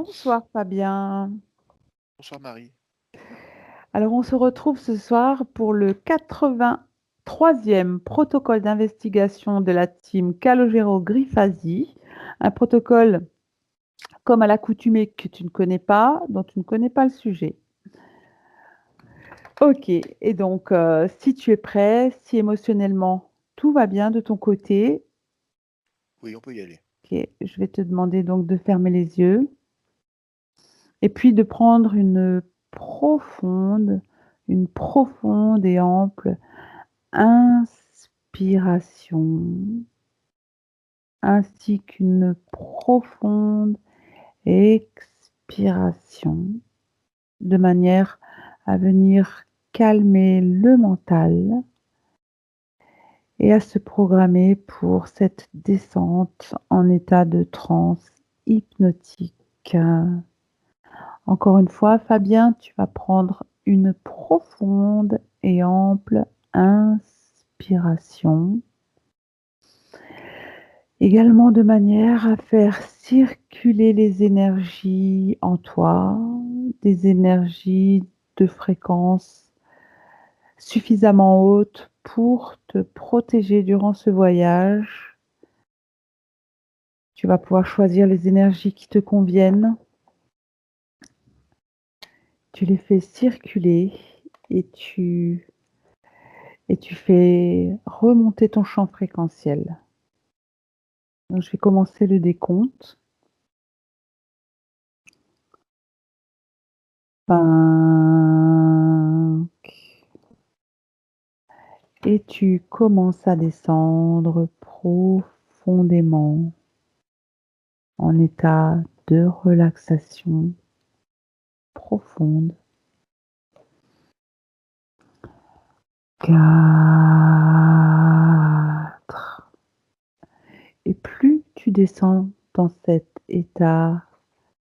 Bonsoir Fabien. Bonsoir Marie. Alors on se retrouve ce soir pour le 83e protocole d'investigation de la team Calogero-Griffasi, un protocole comme à l'accoutumée que tu ne connais pas, dont tu ne connais pas le sujet. Ok, et donc si tu es prêt, si émotionnellement tout va bien de ton côté, Oui, on peut y aller. ok, je vais te demander donc de fermer les yeux et puis de prendre une profonde et ample inspiration, ainsi qu'une profonde expiration, de manière à venir calmer le mental et à se programmer pour cette descente en état de transe hypnotique. Encore une fois, Fabien, tu vas prendre une profonde et ample inspiration, également de manière à faire circuler les énergies en toi, des énergies de fréquence suffisamment haute pour te protéger durant ce voyage. Tu vas pouvoir choisir les énergies qui te conviennent. Tu les fais circuler et tu fais remonter ton champ fréquentiel. Donc, je vais commencer le décompte. 5. Et tu commences à descendre profondément en état de relaxation profonde. 4. Et plus tu descends dans cet état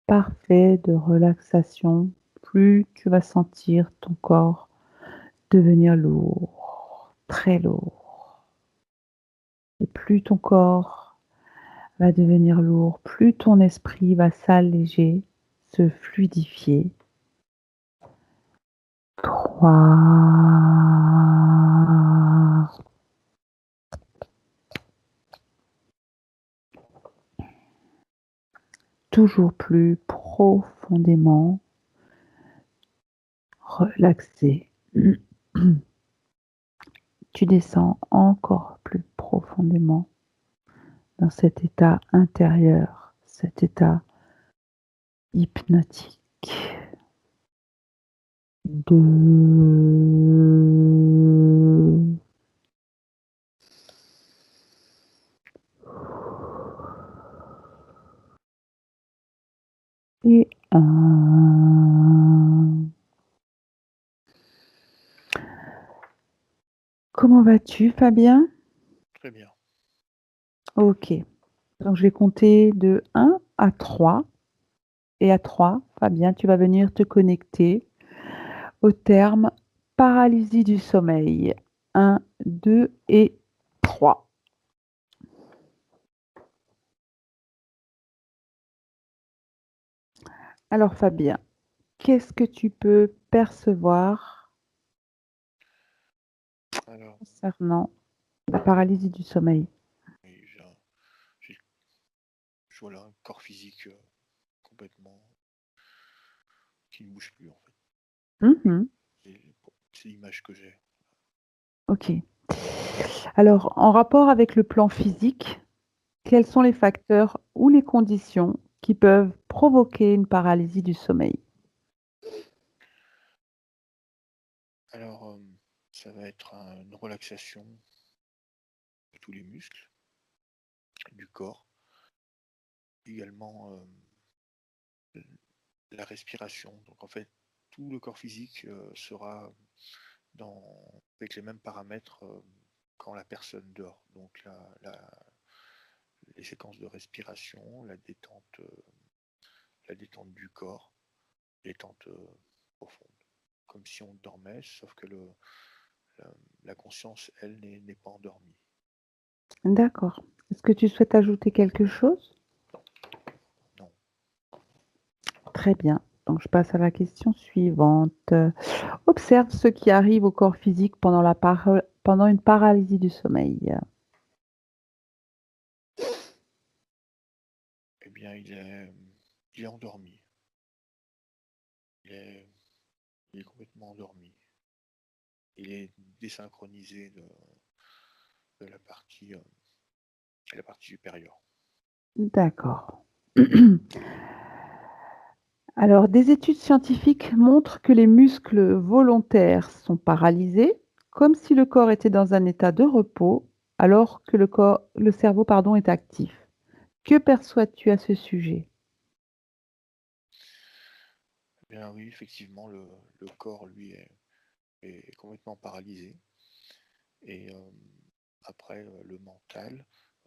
parfait de relaxation, plus tu vas sentir ton corps devenir lourd, très lourd. Et plus ton corps va devenir lourd, plus ton esprit va s'alléger, se fluidifier. 3. Toujours plus profondément relaxé. Tu descends encore plus profondément dans cet état intérieur, cet état hypnotique. 2. Et 1. Comment vas-tu, Fabien? Très bien. Ok. Donc, je vais compter de 1 à 3. Et à 3, Fabien, tu vas venir te connecter au terme paralysie du sommeil. 1, 2 et 3. Alors, Fabien, qu'est-ce que tu peux percevoir Alors, concernant la paralysie du sommeil? oui, j'ai- je vois là un corps physique complètement qui ne bouge plus en fait. Mhm. C'est l'image que j'ai. Ok. Alors, en rapport avec le plan physique, quels sont les facteurs ou les conditions qui peuvent provoquer une paralysie du sommeil? Alors, ça va être une relaxation de tous les muscles du corps, également la respiration. Donc en fait, tout le corps physique sera avec les mêmes paramètres quand la personne dort. Donc les séquences de respiration, la détente du corps, détente profonde, comme si on dormait, sauf que la, la conscience, elle, n'est pas endormie. D'accord. Est-ce que tu souhaites ajouter quelque chose? Non. Très bien. Donc je passe à la question suivante. Observe ce qui arrive au corps physique pendant une paralysie du sommeil. Eh bien, il est endormi. Il est, il est complètement endormi. Il est désynchronisé de la partie supérieure. D'accord. Alors, des études scientifiques montrent que les muscles volontaires sont paralysés, comme si le corps était dans un état de repos, alors que le cerveau, pardon, est actif. Que perçois-tu à ce sujet? Eh bien, oui, effectivement, le corps, lui, est complètement paralysé. Et après,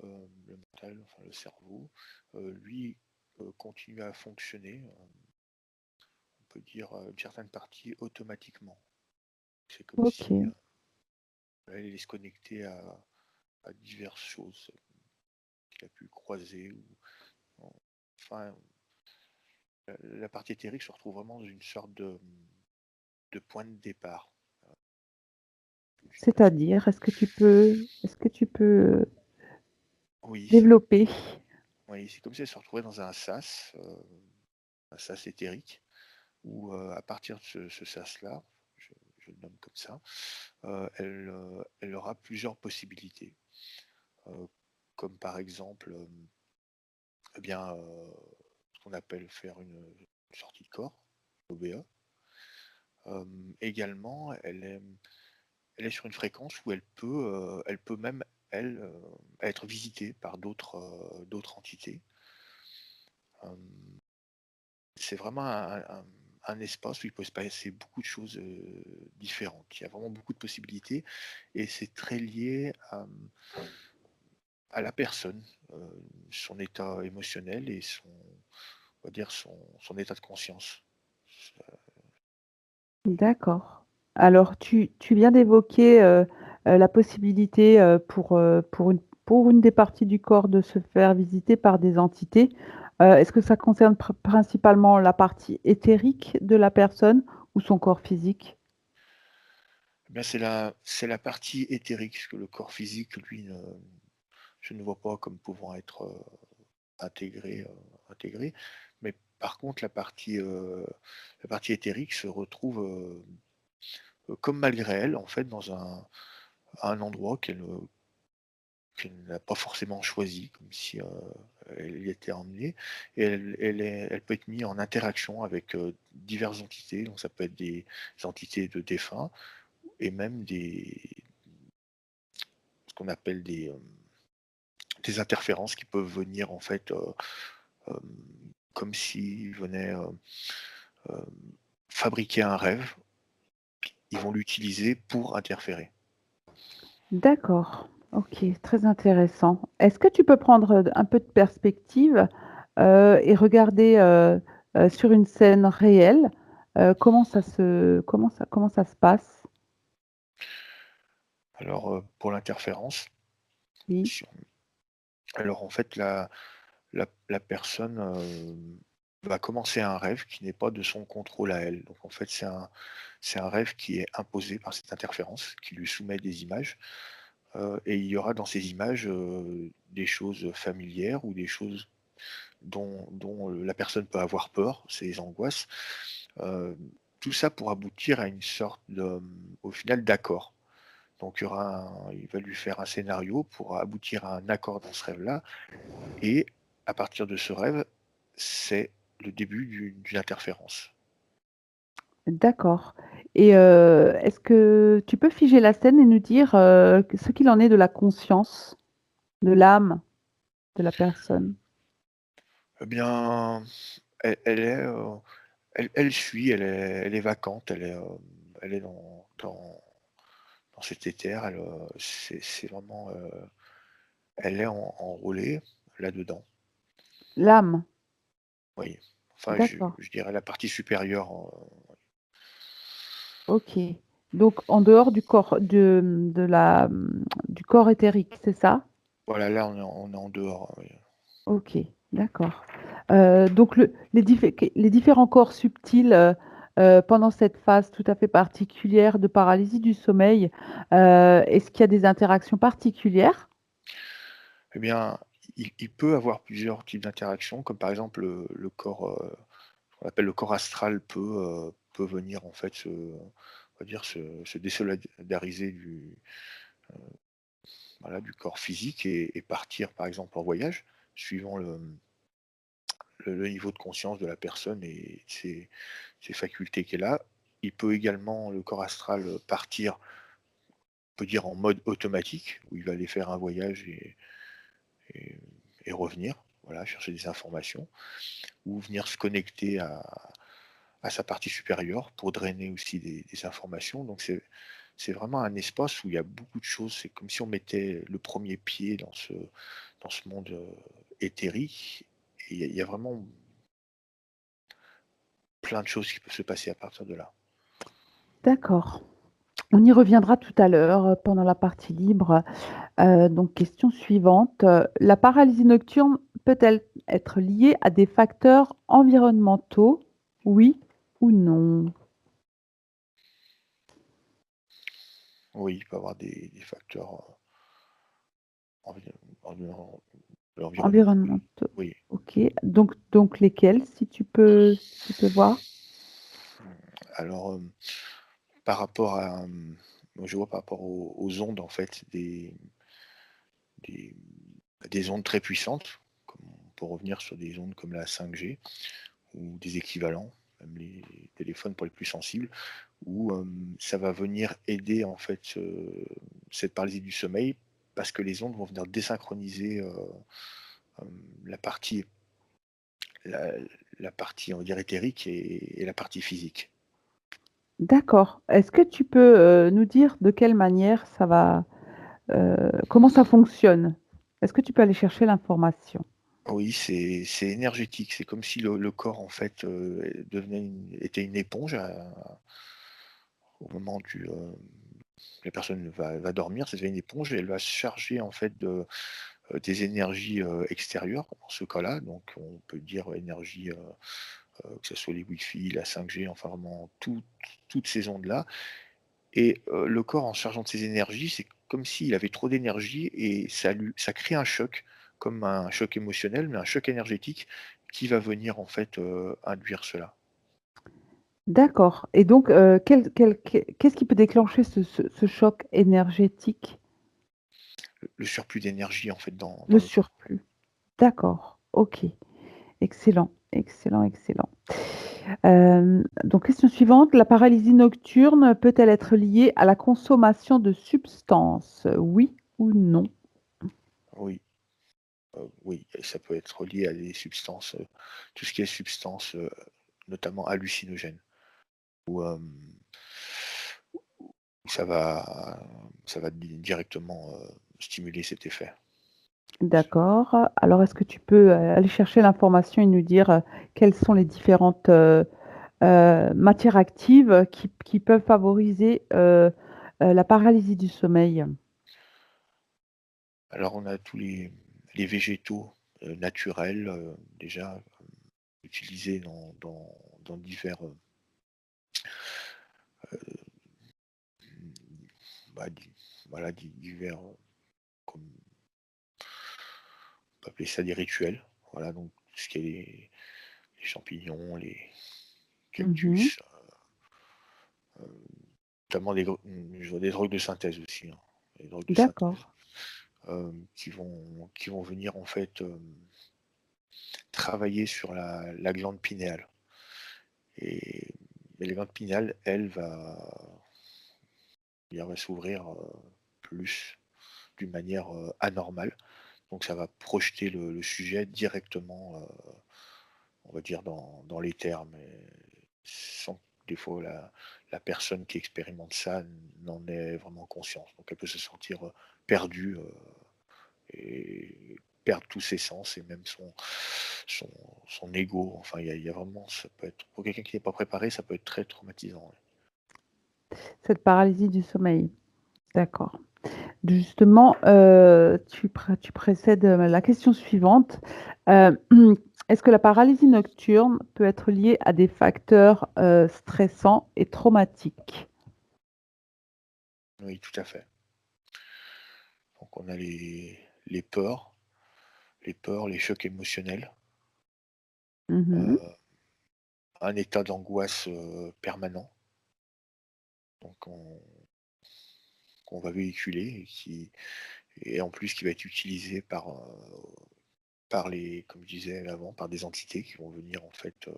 enfin le cerveau, lui, continue à fonctionner, on peut dire, une certaine partie automatiquement. C'est comme si Ok, il est se connecter à diverses choses qu'il a pu croiser. Enfin, la partie éthérique se retrouve vraiment dans une sorte de point de départ. Je sais pas si- c'est-à-dire, est-ce que tu peux Oui, développer? oui, c'est comme si elle se retrouvait dans un sas éthérique, où à partir de ce sas-là, je le nomme comme ça, elle aura plusieurs possibilités. Euh, Comme par exemple, eh bien, ce qu'on appelle faire une sortie de corps, OBA. Euh, Également, elle est sur une fréquence où elle peut même, elle, être visitée par d'autres entités. Euh, c'est vraiment un espace où il peut se passer beaucoup de choses différentes. Il y a vraiment beaucoup de possibilités et c'est très lié à la personne, son état émotionnel et on va dire son état de conscience. D'accord. Alors tu viens d'évoquer, la possibilité, pour une des parties du corps de se faire visiter par des entités. Est-ce que ça concerne principalement la partie éthérique de la personne ou son corps physique? Eh bien, c'est la partie éthérique, parce que le corps physique, lui, je ne vois pas comme pouvant être intégré. Mais par contre, la partie éthérique se retrouve comme malgré elle, en fait, dans un endroit qu'elle n'a pas forcément choisi, comme si elle y était emmenée. Et elle peut être mise en interaction avec diverses entités. Donc ça peut être des entités de défunts et même ce qu'on appelle des interférences qui peuvent venir en fait euh, comme s'ils venaient euh, fabriquer un rêve. Ils vont l'utiliser pour interférer. D'accord, OK, très intéressant. Est-ce que tu peux prendre, un peu de perspective, et regarder, sur une scène réelle, comment ça se passe? Alors pour l'interférence, Oui, si alors en fait la personne va commencer un rêve qui n'est pas de son contrôle à elle. Donc en fait c'est un rêve qui est imposé par cette interférence, qui lui soumet des images. Et il y aura dans ces images des choses familières ou des choses dont la personne peut avoir peur, ses angoisses. Euh, Tout ça pour aboutir à une sorte au final d'accord. Donc il va lui faire un scénario pour aboutir à un accord dans ce rêve-là. Et à partir de ce rêve, c'est le début d'une interférence. d'accord et est-ce que tu peux figer la scène et nous dire, ce qu'il en est de la conscience, de l'âme de la personne? Eh bien, elle est, elle suit, elle est vacante, elle est dans cet éther. C'est vraiment, elle est enrôlée là-dedans. L'âme? Oui. Enfin, D'accord, je dirais la partie supérieure. OK. Donc en dehors du corps du corps éthérique, c'est ça? Voilà, là, on est en dehors. Oui. OK. D'accord. Donc les différents corps subtils, pendant cette phase tout à fait particulière de paralysie du sommeil, est-ce qu'il y a des interactions particulières? Eh bien, il peut avoir plusieurs types d'interactions, comme par exemple le corps, ce qu'on appelle le corps astral peut venir en fait on va dire se désolidariser voilà, du corps physique et partir par exemple en voyage, suivant le niveau de conscience de la personne et ses facultés qu'elle a. Il peut également, le corps astral, partir, on peut dire en mode automatique, où il va aller faire un voyage et et revenir, voilà, chercher des informations ou venir se connecter à sa partie supérieure pour drainer aussi des informations. Donc c'est vraiment un espace où il y a beaucoup de choses. C'est comme si on mettait le premier pied dans ce monde, éthérique et il y a vraiment plein de choses qui peuvent se passer à partir de là. D'accord. On y reviendra tout à l'heure, pendant la partie libre. Donc question suivante, la paralysie nocturne peut-elle être liée à des facteurs environnementaux? Oui ou non? Oui, il peut y avoir des facteurs, envi environ l'environnement, oui. Environnementaux, Oui. OK. Donc lesquels, si tu peux voir? Alors, par rapport à, moi je vois par rapport aux ondes en fait des des ondes très puissantes, comme on peut revenir sur des ondes comme la 5G ou des équivalents, même les téléphones pour les plus sensibles, où, ça va venir aider en fait, cette paralysie du sommeil parce que les ondes vont venir désynchroniser, la partie la la partie on va dire éthérique et la partie physique. D'accord. Est-ce que tu peux, nous dire de quelle manière ça va, comment ça fonctionne? Est-ce que tu peux aller chercher l'information? Oui, c'est énergétique, c'est comme si le corps en fait, devenait était une éponge au moment la personne va dormir, ça devient une éponge et elle va se charger en fait des énergies, extérieures dans ce cas-là, donc on peut dire énergie, que ce soit les Wi-Fi, la 5G, enfin vraiment toutes ces ondes-là et le corps en se chargeant de ces énergies, c'est comme s'il avait trop d'énergie et ça crée un choc, comme un choc émotionnel, mais un choc énergétique qui va venir en fait, induire cela. D'accord et donc, qu'est-ce qui peut déclencher ce choc énergétique? Le surplus d'énergie en fait Le dans le corps. surplus. D'accord, OK. Excellent, excellent, excellent. Donc question suivante, la paralysie nocturne peut-elle être liée à la consommation de substances? Oui ou non? Oui, oui et ça peut être lié à des substances, tout ce qui est substances, notamment hallucinogènes ou, ça va ça va directement, stimuler cet effet. D'accord. Alors est-ce que tu peux, aller chercher l'information et nous dire, quelles sont les différentes, matières actives qui peuvent favoriser, la paralysie du sommeil? Alors on a tous les végétaux, naturels, déjà, utilisés dans divers, mmh, bah, voilà, divers, comme on peut appeler ça des rituels. Voilà, donc tout ce qui est les champignons, les Mmh. cactus, notamment je vois des drogues de synthèse aussi, hein. Les drogues de D'accord, synthèse, qui vont venir en fait, travailler sur la glande pinéale et la glande pinéale, elle va s'ouvrir, plus d'une manière, anormale. Donc ça va projeter le sujet directement, on va dire dans l'éther, mais sans que des fois la personne qui expérimente ça n'en ait vraiment conscience. Donc elle peut se sentir, perdue, et perdre tous ses sens et même son son ego. Enfin il y a vraiment ça peut être pour quelqu'un qui n'est pas préparé, ça peut être très traumatisant, ouais. cette paralysie du sommeil. D'accord. Justement, tu précèdes, la question suivante. Heu, est-ce que la paralysie nocturne peut être liée à des facteurs, stressants et traumatiques? Oui, tout à fait. Donc on a les peurs, les chocs émotionnels, Mmh. heu, un état d'angoisse, permanent, donc qu'on va véhiculer et en plus qui va être utilisé par les comme je disais avant, par des entités qui vont venir en fait,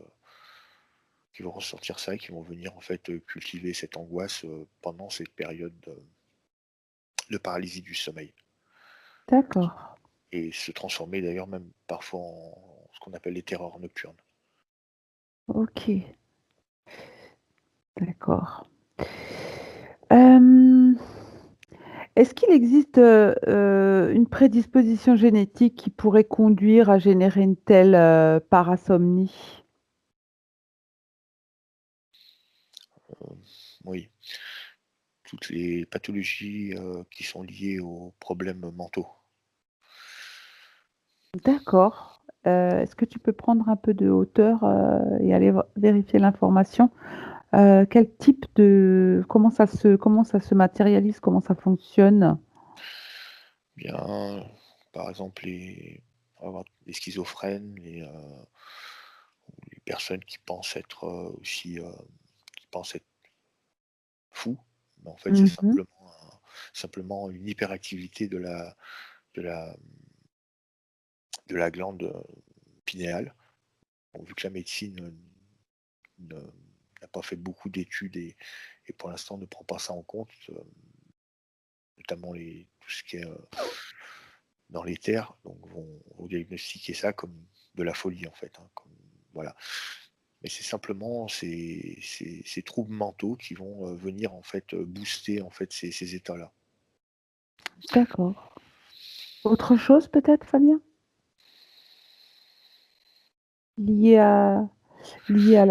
qui vont ressentir ça et qui vont venir en fait, cultiver cette angoisse, pendant cette période de paralysie du sommeil D'accord, et se transformer d'ailleurs même parfois en ce qu'on appelle les terreurs nocturnes. OK, d'accord. Hem, est-ce qu'il existe, une prédisposition génétique qui pourrait conduire à générer une telle, parasomnie? Oui, toutes les pathologies, qui sont liées aux problèmes mentaux. D'accord. Est-ce que tu peux prendre un peu de hauteur, et aller vérifier l'information? Quel type de comment ça se matérialise? Comment ça fonctionne? Bien, par exemple, on va avoir les schizophrènes, les personnes qui pensent être, aussi, qui pensent être fous, mais en fait, c'est Mmh. simplement une hyperactivité de la de la glande, pinéale. Bon, vu que la médecine, ne n'a pas fait beaucoup d'études et pour l'instant ne prend pas ça en compte, notamment tout ce qui est, dans les terres, donc vont diagnostiquer ça comme de la folie, en fait, hein, comme voilà. Mais c'est simplement ces troubles mentaux qui vont, venir, en fait, booster, en fait, ces états-là. D'accord. Autre chose peut-être, Fabien? Lié à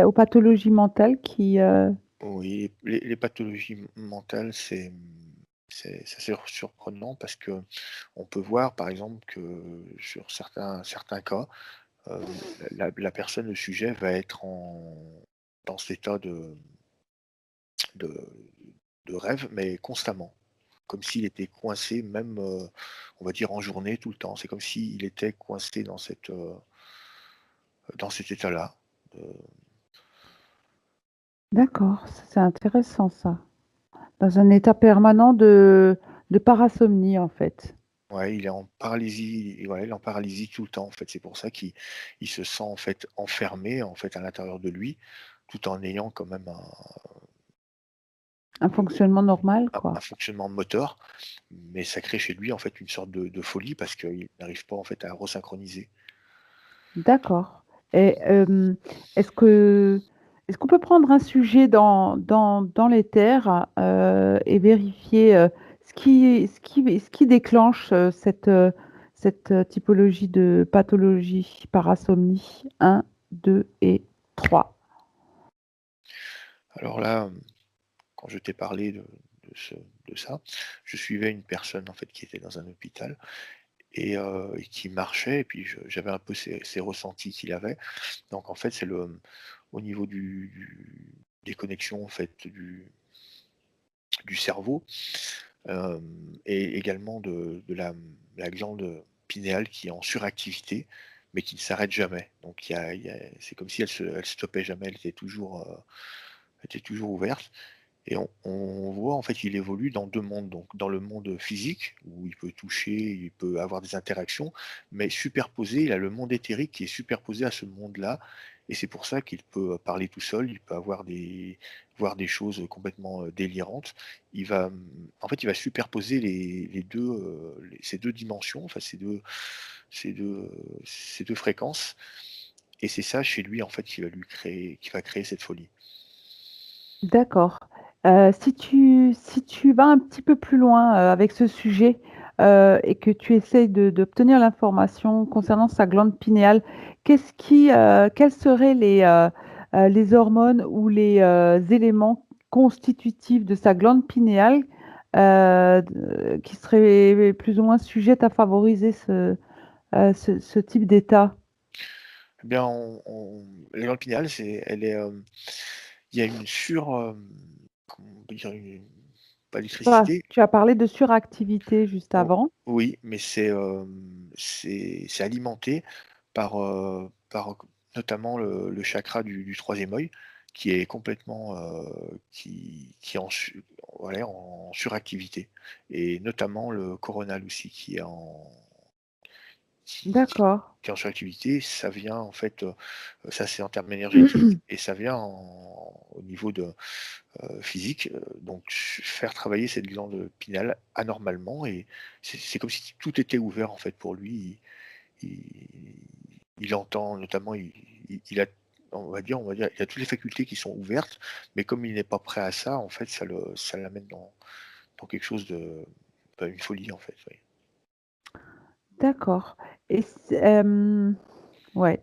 aux pathologies mentales qui, Oui, les pathologies mentales, c'est assez surprenant parce que on peut voir, par exemple, que sur certains cas, heu, la personne, le sujet va être dans cet état de de rêve, mais constamment. Comme s'il était coincé même, on va dire en journée tout le temps. C'est comme s'il était coincé dans cet état-là. Heu, d'accord, ça c'est intéressant ça. Dans un état permanent de parasomnie, en fait. ouais, il est en paralysie, et ouais, il est en paralysie tout le temps, en fait. C'est pour ça qu'il se sent, en fait, enfermé, en fait, à l'intérieur de lui, tout en ayant quand même Un fonctionnement normal, un quoi. fonctionnement moteur. Mais ça crée chez lui, en fait, une sorte de folie parce qu'il n'arrive pas, en fait, à resynchroniser. D'accord et est-ce qu'on peut prendre un sujet dans les terres, et vérifier, ce qui déclenche, cette, typologie de pathologie parasomnie? 1, 2 et 3. Alors là, quand je t'ai parlé de ça, je suivais une personne, en fait, qui était dans un hôpital et qui marchait et puis j'avais un peu ces ressentis qu'il avait. Donc en fait, c'est au niveau des connexions, en fait, du cerveau, et également de la glande pinéale qui est en suractivité, mais qui ne s'arrête jamais. Donc c'est comme si elle stoppait jamais, elle était toujours ouverte. Et on voit en fait qu'il évolue dans 2 mondes, donc dans le monde physique où il peut toucher, il peut avoir des interactions, mais superposé, il a le monde éthérique qui est superposé à ce monde-là et c'est pour ça qu'il peut parler tout seul, il peut avoir voir des choses complètement, délirantes. En fait, il va superposer les 2, ces 2 dimensions, enfin ces 2, ces 2 fréquences et c'est ça chez lui en fait qui va créer cette folie. D'accord. Si tu vas un petit peu plus loin, avec ce sujet, et que tu essayes d'obtenir l'information concernant sa glande pinéale, quelles seraient les hormones ou les, éléments constitutifs de sa glande pinéale, qui seraient plus ou moins sujettes à favoriser ce type d'état? Eh bien, la glande pinéale, il y a une comment on peut dire? Pas d'électricité. Tu as parlé de suractivité juste O avant. oui, mais c'est alimenté par notamment le chakra du 3e œil qui est complètement, qui est en suractivité et notamment le coronal aussi qui D'accord. qui est en suractivité. Ça vient en fait, ça c'est en termes énergétiques et ça vient au niveau physique, donc faire travailler cette glande pinale anormalement et c'est comme si tout était ouvert en fait pour lui. Il il entend notamment, il a on va dire, il a toutes les facultés qui sont ouvertes, mais comme il n'est pas prêt à ça, en fait, ça l'amène dans quelque chose une folie en fait, oui. D'accord et ouais.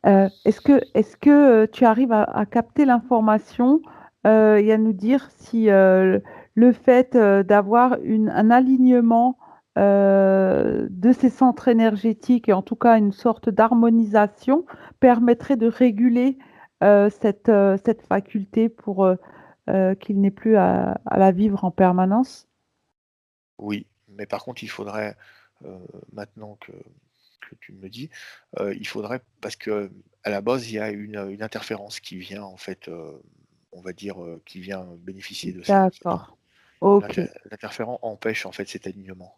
Est-ce que, tu arrives à capter l'information, et à nous dire si, le fait, d'avoir un alignement, de ces centres énergétiques et en tout cas une sorte d'harmonisation permettrait de réguler, cette faculté pour, qu'il n'ait plus à la vivre en permanence? Oui, mais par contre, il faudrait, heu, maintenant que tu me le dis, il faudrait parce que à la base, il y a une interférence qui vient en fait, on va dire, qui vient bénéficier de ça, en fait. D'accord. OK. L'interférent empêche en fait cet alignement.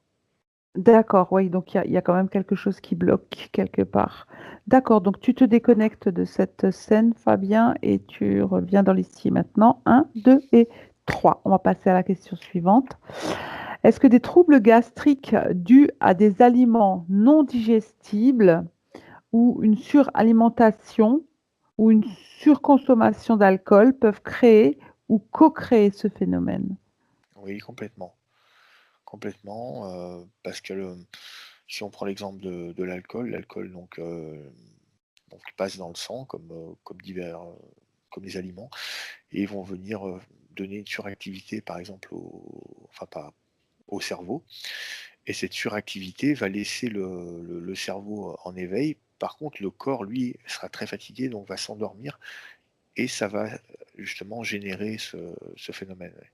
D'accord, oui, donc il y a quand même quelque chose qui bloque quelque part. D'accord, donc tu te déconnectes de cette scène, Fabien, et tu reviens dans l'ici maintenant. Un, 2 et 3. On va passer à la question suivante. Est-ce que des troubles gastriques dus à des aliments non digestibles ou une suralimentation ou une surconsommation d'alcool peuvent créer ou co-créer ce phénomène? Oui, complètement. Complètement, parce que si on prend l'exemple de l'alcool, l'alcool donc passe dans le sang comme divers, comme les aliments et ils vont venir, donner une suractivité par exemple enfin pas au cerveau et cette suractivité va laisser le cerveau en éveil. Par contre, le corps, lui, sera très fatigué, donc va s'endormir et ça va, justement générer ce phénomène, ouais.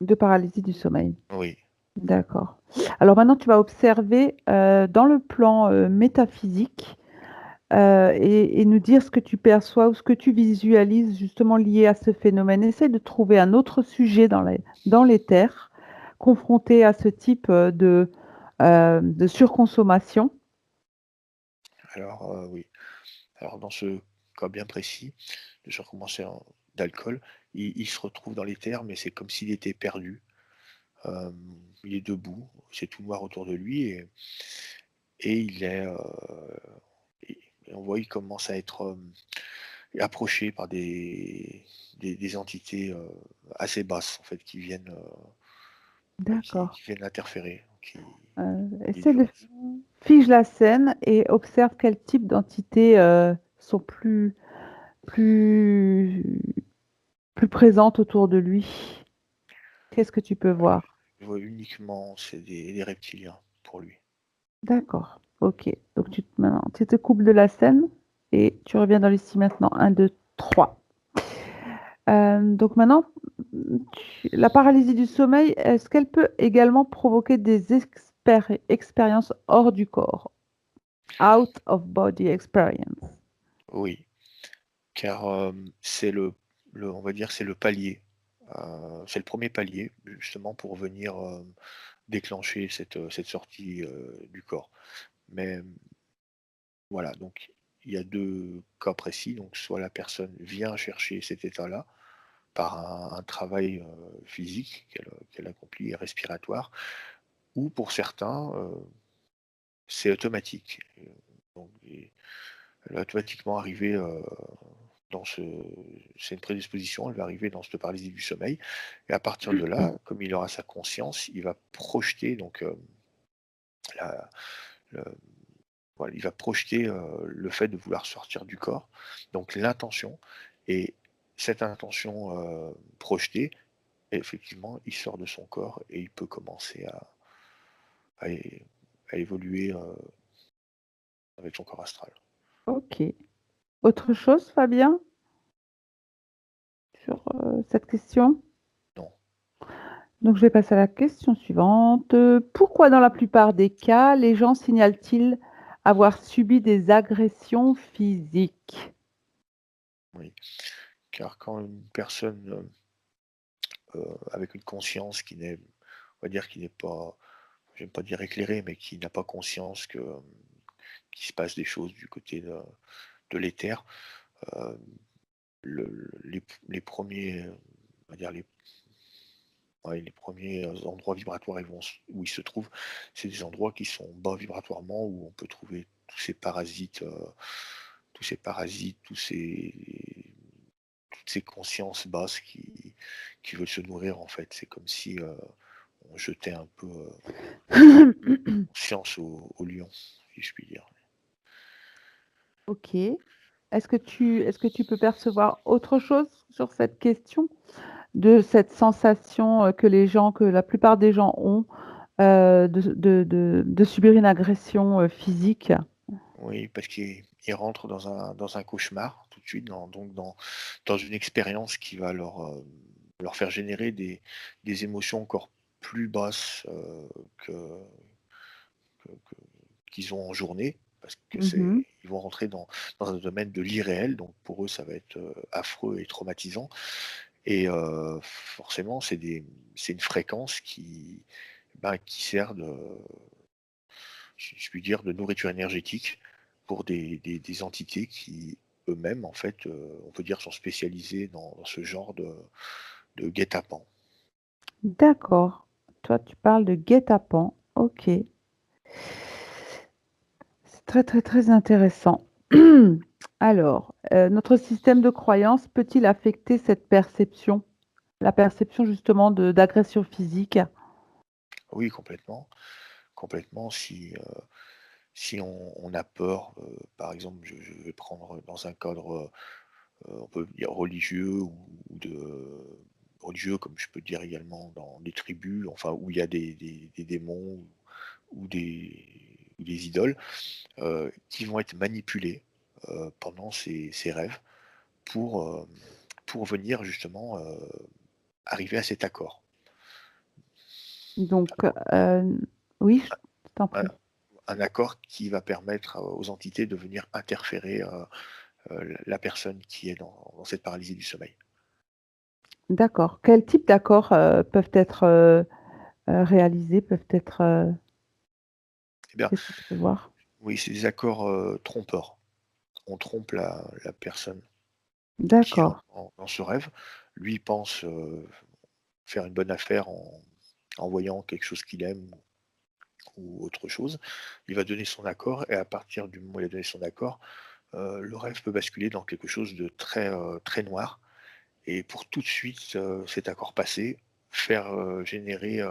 De paralysie du sommeil. Oui. D'accord. Alors maintenant, tu vas observer, dans le plan, métaphysique, et nous dire ce que tu perçois ou ce que tu visualises justement lié à ce phénomène. Essaie de trouver un autre sujet dans l'éther, confronté à ce type, de surconsommation. Alors, oui. Alors dans ce cas bien précis, de surconsommation d'alcool, il se retrouve dans les terres, mais c'est comme s'il était perdu. Hem, il est debout, c'est tout noir autour de lui et et on voit, il commence à être, approché par des entités, assez basses, en fait, D'accord. qui viennent l'interférer, qui Essaie lui de reste. fige la scène et observe quel type d'entités, sont plus plus présentes autour de lui. Qu'est-ce que tu peux voir? Je vois uniquement, c'est des reptiliens pour lui. D'accord, OK. Donc maintenant, tu te coupes de la scène et tu reviens dans l'ici maintenant. Un, 2, 3. Donc maintenant, la paralysie du sommeil, est-ce qu'elle peut également provoquer des expériences hors du corps? Out of body experience. Oui. Car, c'est on va dire, c'est le palier, c'est le premier palier justement pour venir, déclencher cette sortie, du corps. Mais, voilà, donc il y a 2 cas précis, donc soit la personne vient chercher cet état-là par un travail, physique qu'elle accomplit et respiratoire ou pour certains, c'est automatique, donc elle va automatiquement arriver, dans ce c'est une prédisposition, elle va arriver dans cette paralysie du sommeil et à partir de là, comme il aura sa conscience, il va projeter donc, la le voilà, il va projeter, le fait de vouloir sortir du corps, donc l'intention et cette intention, projetée, et effectivement, il sort de son corps et il peut commencer à é à évoluer, avec son corps astral. OK. Autre chose, Fabien, sur, cette question? Non. Donc je vais passer à la question suivante. Pourquoi dans la plupart des cas, les gens signalent-ils avoir subi des agressions physiques? Oui, car quand une personne, avec une conscience qui n'est on va dire qui n'est pas, j'aime pas dire éclairée, mais qui n'a pas conscience que, qu'il se passe des choses du côté de l'éther, heu, les 1ers, on va dire les premiers endroits vibratoires où ils se trouvent, c'est des endroits qui sont bas vibratoirement, où on peut trouver tous ces parasites, toutes ces consciences basses qui veulent se nourrir en fait. C'est comme si, on jetait un peu, conscience au lion, si je puis dire. OK. Est-ce que tu peux percevoir autre chose sur cette question? De cette sensation, que la plupart des gens ont, de subir une agression, physique? Oui, parce qu'ils rentrent dans un cauchemar tout de suite, dans une expérience qui va leur faire générer des émotions encore plus basses, que que qu'ils ont en journée, parce que Mmh. ils vont rentrer dans un domaine de l'irréel, donc pour eux, ça va être, affreux et traumatisant et forcément, c'est une fréquence qui sert si je puis dire, de nourriture énergétique pour des entités qui, eux-mêmes, en fait, on peut dire, sont spécialisées dans ce genre de guet-apens. D'accord. Toi, tu parles de guet-apens. OK. C'est très, très, très intéressant. Alors, notre système de croyance peut-il affecter cette perception? La perception justement d'agression physique? Oui, complètement, complètement. Si on a peur, par exemple, je vais prendre dans un cadre, on peut dire religieux ou de religieux, comme je peux dire également dans des tribus, enfin, où il y a des démons ou des idoles, qui vont être manipulés, pendant ces rêves pour, pour venir justement, arriver à cet accord. Donc, oui, je t'en Un prie. un accord qui va permettre aux entités de venir interférer, la personne qui est dans cette paralysie du sommeil. D'accord. Quel type d'accords, peuvent être, réalisés, peuvent être, Eh bien, qu'est-ce que tu peux voir? oui, c'est des accords, trompeurs. On trompe la personne qui D'accord, rentre dans ce rêve. Lui pense, faire une bonne affaire en voyant quelque chose qu'il aime ou autre chose. Il va donner son accord et à partir du moment où il a donné son accord, le rêve peut basculer dans quelque chose de très, très noir et pour tout de suite, cet accord passé, faire, générer,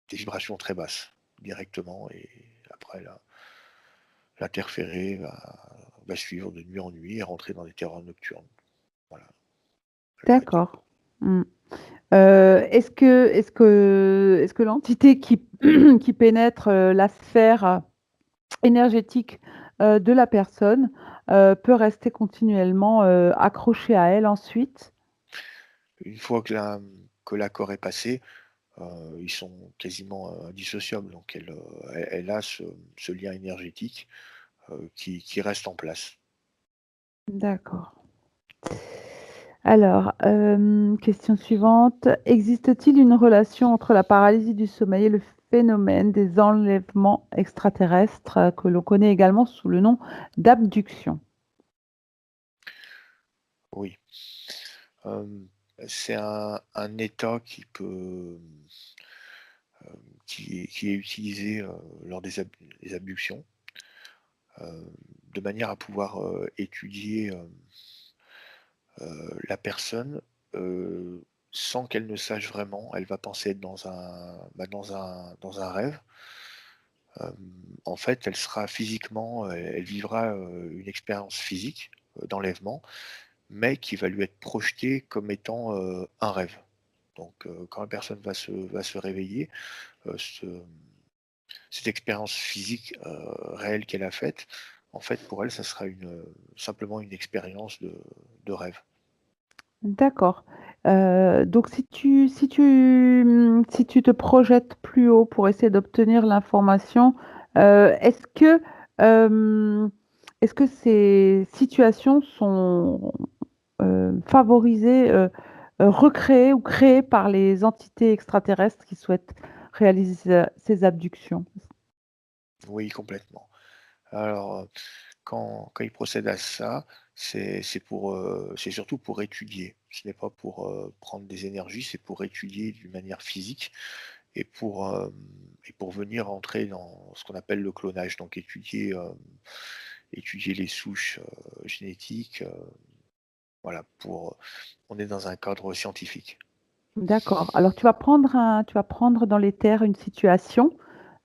des vibrations très basses directement et après l'interféré va suivre de nuit en nuit et rentrer dans des terreurs nocturnes. Voilà, à l'heure actuelle. d'accord. Mmh. Est-ce que l'entité qui qui pénètre, la sphère énergétique, de la personne, peut rester continuellement, accrochée à elle ensuite? Une fois que l'accord est passé, ils sont quasiment, indissociables donc elle a ce lien énergétique, qui reste en place. D'accord. Alors, question suivante. Existe-t-il une relation entre la paralysie du sommeil et le phénomène des enlèvements extraterrestres, que l'on connaît également sous le nom d'abduction? Oui, c'est un état qui est utilisé, lors des abductions, de manière à pouvoir, étudier, la personne, sans qu'elle ne sache vraiment. Elle va penser être dans un rêve. En fait, elle sera physiquement, elle vivra, une expérience physique, d'enlèvement mais qui va lui être projeté comme étant, un rêve. Donc, quand la personne va se réveiller, ce cette expérience physique, réelle qu'elle a faite, en fait, pour elle, ça sera simplement une expérience de rêve. D'accord. Donc si tu te projettes plus haut pour essayer d'obtenir l'information, heu, est-ce que, hem, est-ce que ces situations sont, favorisées, recréées ou créées par les entités extraterrestres qui souhaitent réaliser ces abductions? Oui, complètement. Alors, quand ils procèdent à ça, c'est surtout pour étudier. Ce n'est pas pour, prendre des énergies, c'est pour étudier d'une manière physique et pour venir entrer dans ce qu'on appelle le clonage, donc étudier les souches, génétiques, voilà, on est dans un cadre scientifique. D'accord. Alors tu vas prendre dans les terres une situation,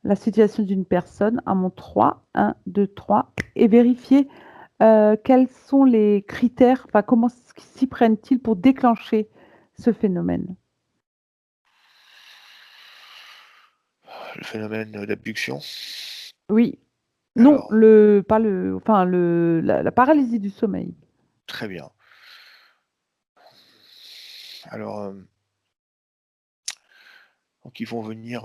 la situation d'une personne à mon 3, 1, 2, 3 et vérifier, quels sont les critères, enfin comment s'y prennent-ils pour déclencher ce phénomène? Le phénomène, d'abduction? Oui, non, Alors, le pas le enfin le la paralysie du sommeil. très bien. Alors, donc ils vont venir,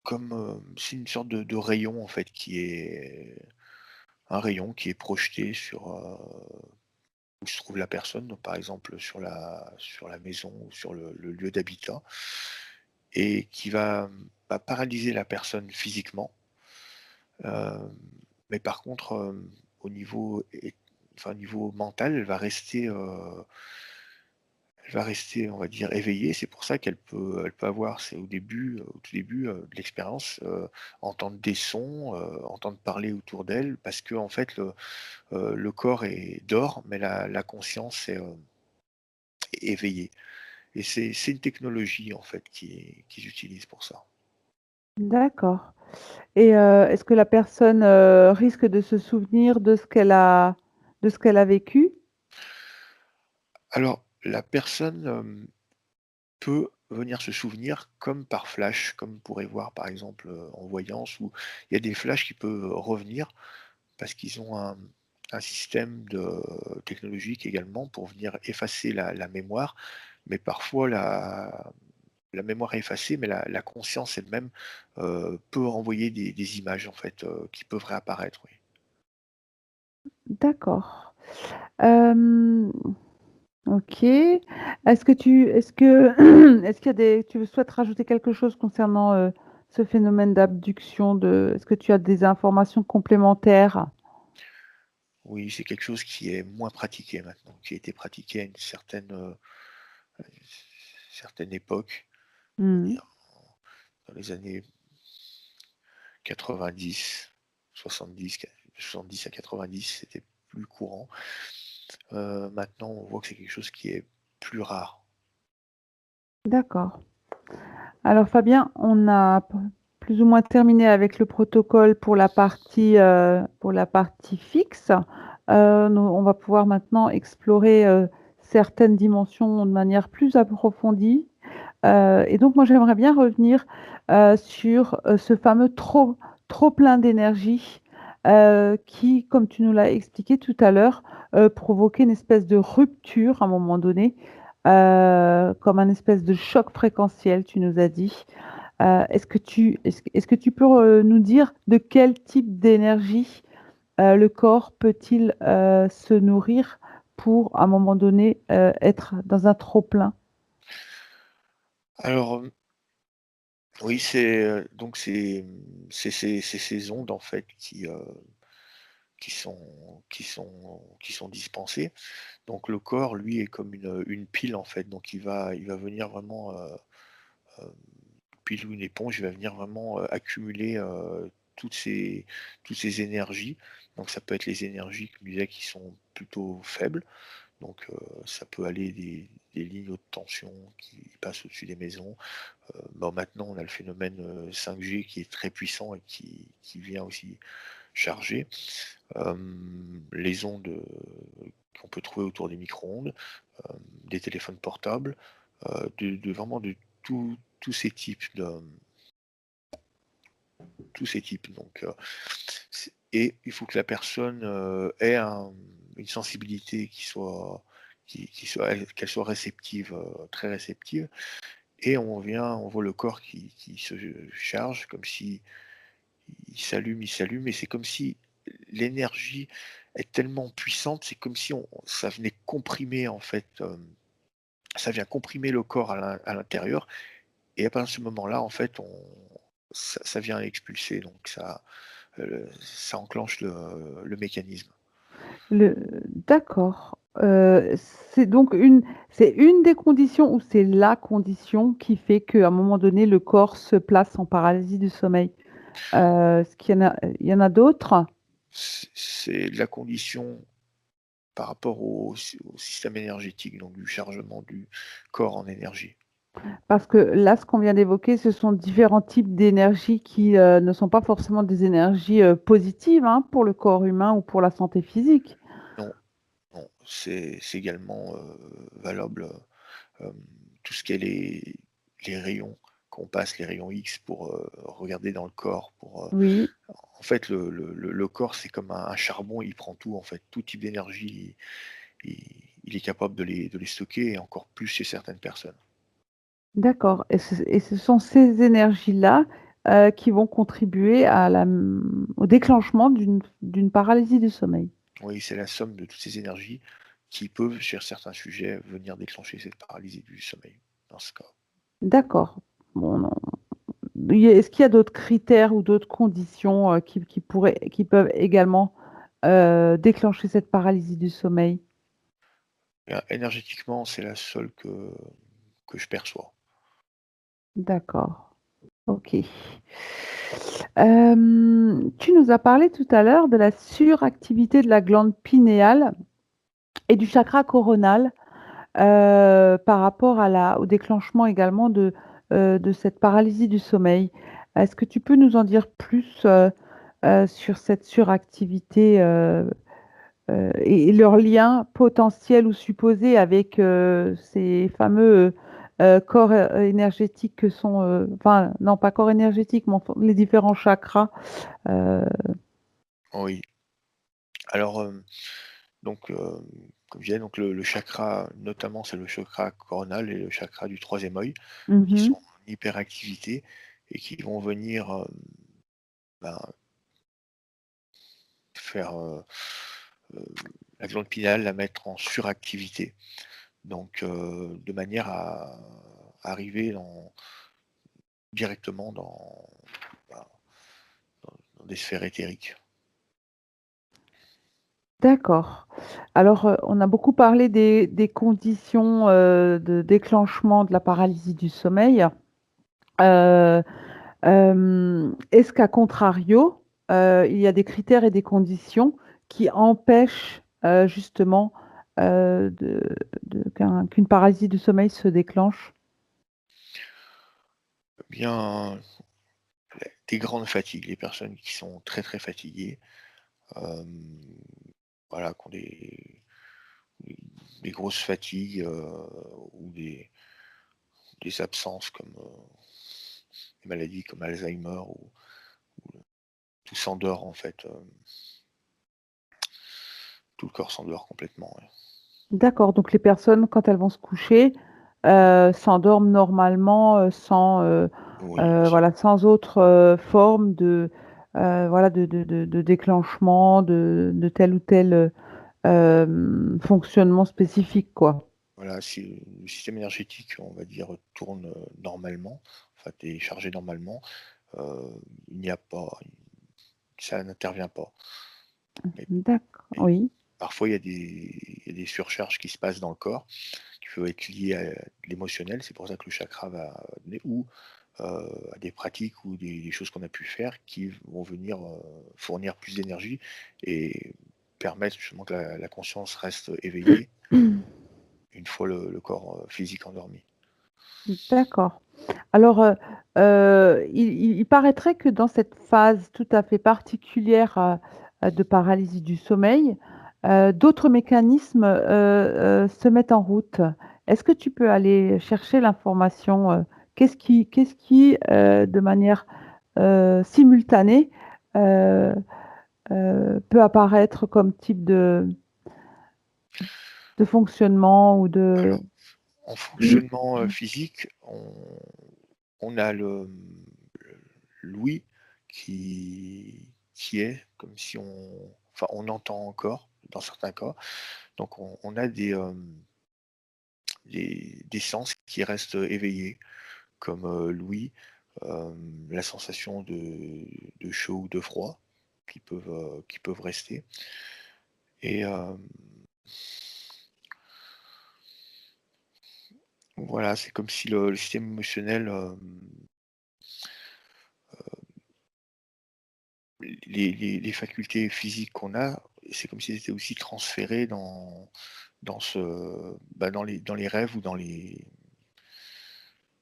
comme, c'est une sorte de rayon en fait qui est un rayon qui est projeté sur, où se trouve la personne, donc par exemple sur la maison ou sur le lieu d'habitat et qui va paralyser la personne physiquement. Hem, mais par contre, au niveau enfin au niveau mental, elle va rester, on va dire, éveillée. C'est pour ça elle peut avoir, c'est au tout début, de l'expérience, entendre des sons, entendre parler autour d'elle parce que en fait le corps dort, mais la conscience est éveillée et c'est une technologie en fait qu'ils utilisent pour ça. D'accord et est-ce que la personne, risque de se souvenir de ce qu'elle a vécu? Alors la personne, peut venir se souvenir comme par flash, comme on pourrait voir par exemple, en voyance où il y a des flashs qui peuvent revenir parce qu'ils ont un système technologique également pour venir effacer la mémoire, mais parfois la mémoire est effacée, mais la conscience elle-même, peut renvoyer des images en fait, qui peuvent réapparaître, oui. D'accord. Hem OK. Est-ce que est-ce qu'il y a des tu souhaites rajouter quelque chose concernant, ce phénomène d'abduction de est-ce que tu as des informations complémentaires? Oui, c'est quelque chose qui est moins pratiqué maintenant, qui a été pratiqué à certaine époque, Mmh. c'est-à-dire dans les années 90, 70, 70 à 90, c'était plus courant. Maintenant, on voit que c'est quelque chose qui est plus rare. D'accord. Alors Fabien, on a p plus ou moins terminé avec le protocole pour la partie fixe. Nous on va pouvoir maintenant explorer, certaines dimensions de manière plus approfondie. Et donc moi j'aimerais bien revenir, sur, ce fameux trop plein d'énergie, qui, comme tu nous l'as expliqué tout à l'heure, provoquait une espèce de rupture à un moment donné, comme un espèce de choc fréquentiel, tu nous as dit. Est-ce que tu peux, nous dire de quel type d'énergie, le corps peut-il, se nourrir pour, à un moment donné, être dans un trop plein? Alors, oui, c'est ces ondes en fait qui sont dispensées. Donc le corps, lui, est comme une pile en fait, donc il va venir vraiment, heu, pile ou une éponge, il va venir vraiment, accumuler, toutes ces énergies. Donc ça peut être les énergies, comme je disais, qui sont plutôt faibles. Donc, ça peut aller des lignes haute tension qui passent au-dessus des maisons. Bon, maintenant, on a le phénomène, 5G qui est très puissant et qui vient aussi charger. Les ondes, qu'on peut trouver autour des micro-ondes, des téléphones portables, vraiment de tous ces types tous ces types. Donc, et il faut que la personne ait une sensibilité qu'elle soit réceptive, très réceptive. Et on voit le corps qui se charge, comme si il s'allume, et c'est comme si l'énergie est tellement puissante, c'est comme si ça venait comprimer en fait, ça vient comprimer le corps à l'intérieur, et à partir de ce moment-là, en fait, ça vient expulser, donc ça enclenche le mécanisme. Le d'accord, c'est donc une des conditions ou c'est la condition qui fait qu'à un moment donné, le corps se place en paralysie du sommeil? Est-ce qu'il y en a il y en a d'autres? C'est la condition par rapport au système énergétique, donc du chargement du corps en énergie. Parce que là, ce qu'on vient d'évoquer, ce sont différents types d'énergies qui, ne sont pas forcément des énergies, positives, hein, pour le corps humain ou pour la santé physique. Non, non, c'est également, valable, hem, tout ce qui est les rayons qu'on passe, les rayons X pour, regarder dans le corps, Oui, en fait, le corps, c'est comme un charbon, il prend tout, en fait. Tout type d'énergie, il est capable de les stocker, et encore plus chez certaines personnes. d'accord, et ce sont ces énergies-là, qui vont contribuer au déclenchement d'une paralysie du sommeil? Oui, c'est la somme de toutes ces énergies qui peuvent, sur certains sujets, venir déclencher cette paralysie du sommeil, dans ce cas. D'accord. Bon, non, est-ce qu'il y a d'autres critères ou d'autres conditions, qui peuvent également, déclencher cette paralysie du sommeil? Énergétiquement, c'est la seule que je perçois. D'accord, OK. Tu nous as parlé tout à l'heure de la suractivité de la glande pinéale et du chakra coronal, par rapport au déclenchement également de cette paralysie du sommeil. Est-ce que tu peux nous en dire plus, sur cette suractivité, et leur lien potentiel ou supposé avec, ces fameux, corps, énergétiques que sont, enfin non pas corps énergétiques, mais enfin les différents chakras, heu Oui. Alors, donc, comme je disais, donc le chakra, notamment, c'est le chakra coronal et le chakra du troisième œil, qui sont mmh. en hyperactivité et qui vont venir, ben, faire, heu, la glande pinale, la mettre en suractivité. Donc, de manière à arriver directement bah, dans des sphères éthériques. D'accord. Alors, on a beaucoup parlé des conditions, de déclenchement de la paralysie du sommeil. Heu, Est-ce qu'à contrario, il y a des critères et des conditions qui empêchent, justement, qu'une paralysie du sommeil se déclenche? Bien, des grandes fatigues, les personnes qui sont très, très fatiguées, hem, voilà, qui ont des des grosses fatigues, ou des absences comme, des maladies comme Alzheimer, ou tout s'endort en fait, tout le corps s'endort complètement, ouais. D'accord, donc les personnes, quand elles vont se coucher, s'endorment normalement, sans, Oui, voilà, sans autre, forme voilà, de déclenchement de tel ou tel, fonctionnement spécifique, quoi. voilà, si le système énergétique, on va dire, tourne, normalement, enfin est chargé normalement, il n'y a pas ça n'intervient pas. Mais D'accord, mais oui. parfois il y a des surcharges qui se passent dans le corps, qui peuvent être liées à de l'émotionnel. C'est pour ça que le chakra va ou, à des pratiques ou des choses qu'on a pu faire qui vont venir, fournir plus d'énergie et permettre justement que la conscience reste éveillée une fois le corps, physique endormi. D'accord. Alors, il paraîtrait que dans cette phase tout à fait particulière, de paralysie du sommeil, d'autres mécanismes, se mettent en route. Est-ce que tu peux aller chercher l'information, qu'est-ce qui, de manière, simultanée, heu peut apparaître comme type de fonctionnement ou de Alors, en fonctionnement, physique, on a l'ouïe qui est comme si on entend encore dans certains cas. Donc on a des sens qui restent éveillés comme, l'ouïe, la sensation de chaud ou de froid qui peuvent rester et voilà, c'est comme si le système émotionnel, les facultés physiques qu'on a, c'est comme si c'était aussi transféré dans les rêves ou dans les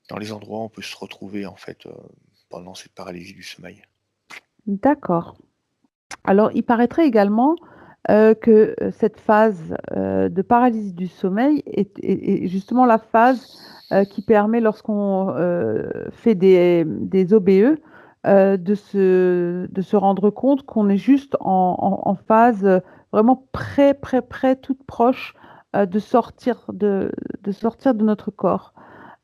endroits où on peut se retrouver en fait, pendant cette paralysie du sommeil. d'accord. Alors il paraîtrait également, que, cette phase, de paralysie du sommeil est justement la phase, qui permet lorsqu'on, fait des OBE, de se rendre compte qu'on est juste en phase, vraiment près, toute proche, de sortir de notre corps.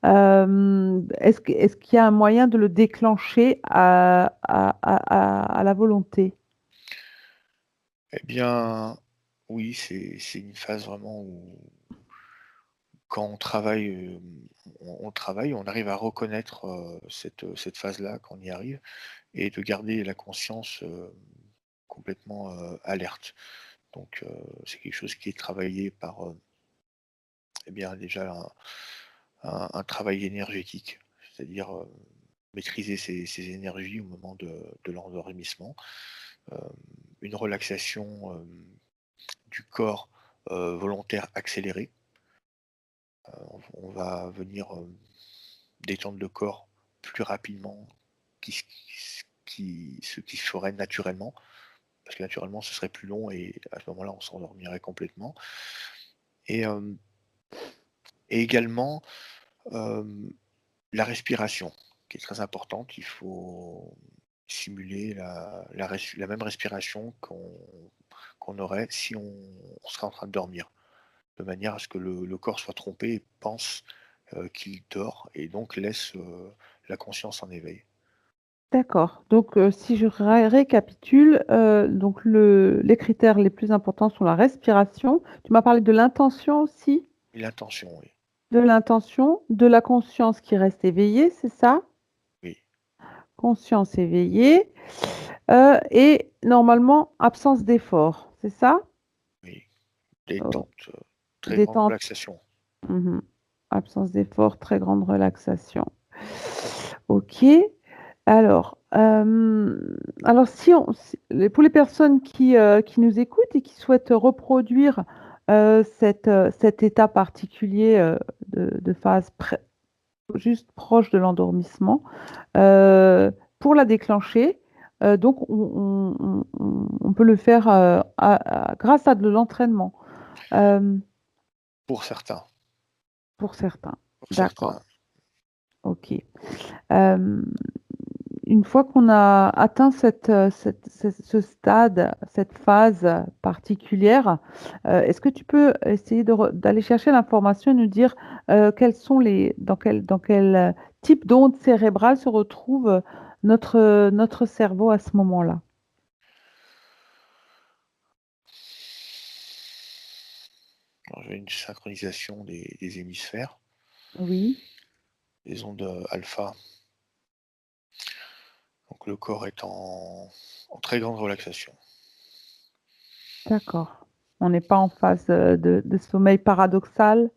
Est-ce qu'il y a un moyen de le déclencher à la volonté? Eh bien, oui, c'est une phase vraiment où quand on travaille, on travaille, on arrive à reconnaître, cette phase-là quand on y arrive et de garder la conscience, complètement, alerte. Donc c'est quelque chose qui est travaillé par, eh bien, déjà un travail énergétique, c'est-à-dire, maîtriser ses énergies au moment de l'endormissement. Hem, une relaxation, du corps, volontaire accélérée. On va venir, détendre le corps plus rapidement ce qui se ferait naturellement, parce que naturellement ce serait plus long et à ce moment-là on s'endormirait complètement et également, hem, la respiration qui est très importante. Il faut simuler la même respiration qu'on aurait si on serait en train de dormir, de manière à ce que le corps soit trompé et pense, qu'il dort et donc laisse, la conscience en éveil. D'accord, donc si je récapitule, donc les critères les plus importants sont la respiration. Tu m'as parlé de l'intention aussi? Et l'intention, oui, De l'intention, de la conscience qui reste éveillée, c'est ça? oui, Conscience éveillée, et normalement absence d'effort, c'est ça? oui, Oh, détente, très grande détente. relaxation. Mmh. Absence d'effort, très grande relaxation. OK. Alors pour les personnes qui nous écoutent et qui souhaitent reproduire, cet état particulier, de phase juste proche de l'endormissement, pour la déclencher, donc on peut le faire, grâce à de l'entraînement, hem, Pour certains, pour certains. pour certains. D'accord, OK. Hem, une fois qu'on a atteint ce stade, cette phase particulière, est-ce que tu peux essayer d'aller chercher l'information et nous dire, quels sont les dans quel, type d'onde cérébrale se retrouve, notre cerveau à ce moment-là? Alors j'ai une synchronisation des hémisphères, Oui, les ondes, alpha, donc le corps est en très grande relaxation. d'accord. On n'est pas en phase, de sommeil paradoxal?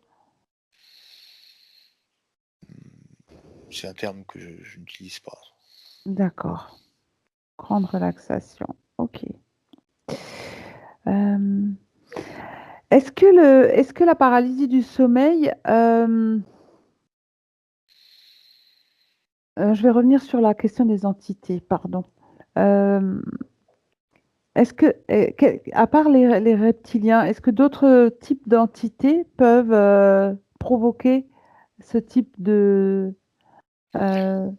C'est un terme que je n'utilise pas. D'accord. Grande relaxation. OK. Hem est-ce que la paralysie du sommeil, je vais revenir sur la question des entités, pardon. Hem, Est-ce que, à part les reptiliens, est-ce que d'autres types d'entités peuvent provoquer ce type de... euh,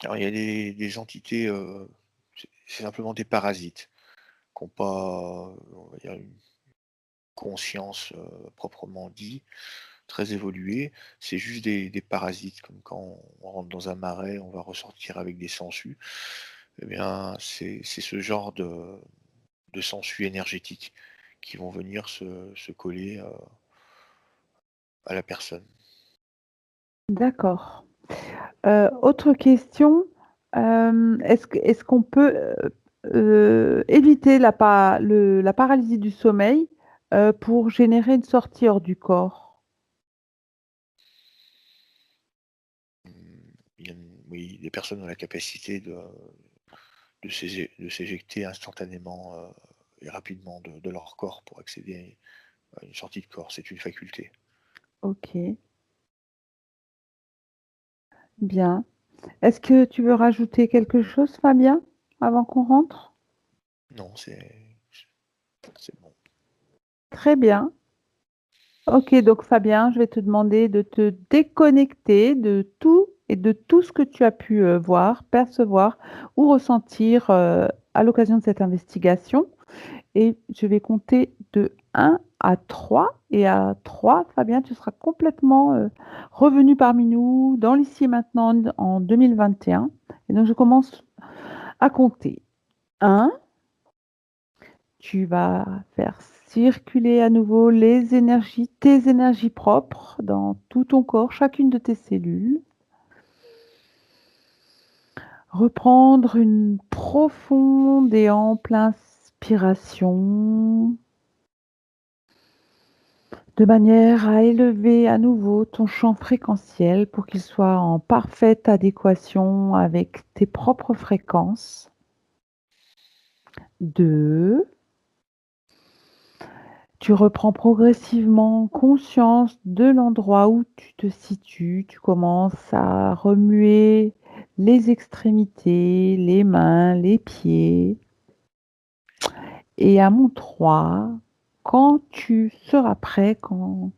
Alors il y a des entités, c'est simplement des parasites qui n'ont pas, on va dire, une conscience proprement dit, très évoluée. C'est juste des parasites, comme quand on rentre dans un marais, on va ressortir avec des sangsues. Eh bien, c'est ce genre de sangsues énergétiques qui vont venir se coller à la personne. D'accord. Autre question, est-ce qu'on peut éviter la paralysie du sommeil pour générer une sortie hors du corps? Il y a oui, les personnes ont la capacité de s'éjecter instantanément et rapidement de leur corps pour accéder à une sortie de corps. C'est une faculté. Ok, bien. Est-ce que tu veux rajouter quelque chose, Fabien, avant qu'on rentre? Non, c'est bon. Très bien. Ok, donc Fabien, je vais te demander de te déconnecter de tout et de tout ce que tu as pu voir, percevoir ou ressentir à l'occasion de cette investigation. Et je vais compter de 1 à 3. Et à 3, Fabien, tu seras complètement revenu parmi nous dans l'ici et maintenant en 2021. Et donc, je commence à compter. 1, tu vas faire circuler à nouveau les énergies, tes énergies propres dans tout ton corps, chacune de tes cellules. Reprendre une profonde et ample inspiration de manière à élever à nouveau ton champ fréquentiel pour qu'il soit en parfaite adéquation avec tes propres fréquences. 2, tu reprends progressivement conscience de l'endroit où tu te situes. Tu commences à remuer les extrémités, les mains, les pieds. Et à mon 3, quand tu seras prêt, quand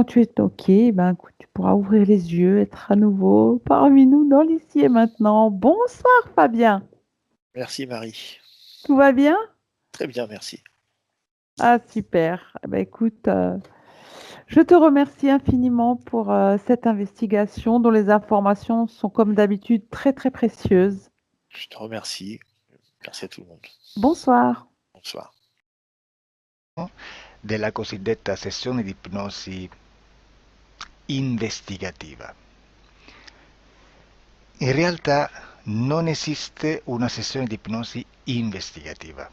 tu es OK, ben, écoute, tu pourras ouvrir les yeux, être à nouveau parmi nous dans l'ici et maintenant. Bonsoir Fabien, Merci Marie. tout va bien? Très bien, merci. Ah super. Eh ben, écoute, je te remercie infiniment pour cette investigation dont les informations sont comme d'habitude très très précieuses. Je te remercie. Merci à tout le monde. Bonsoir. Bonsoir. Della cosiddetta sessione di ipnosi investigativa. In realtà non esiste una sessione di ipnosi investigativa.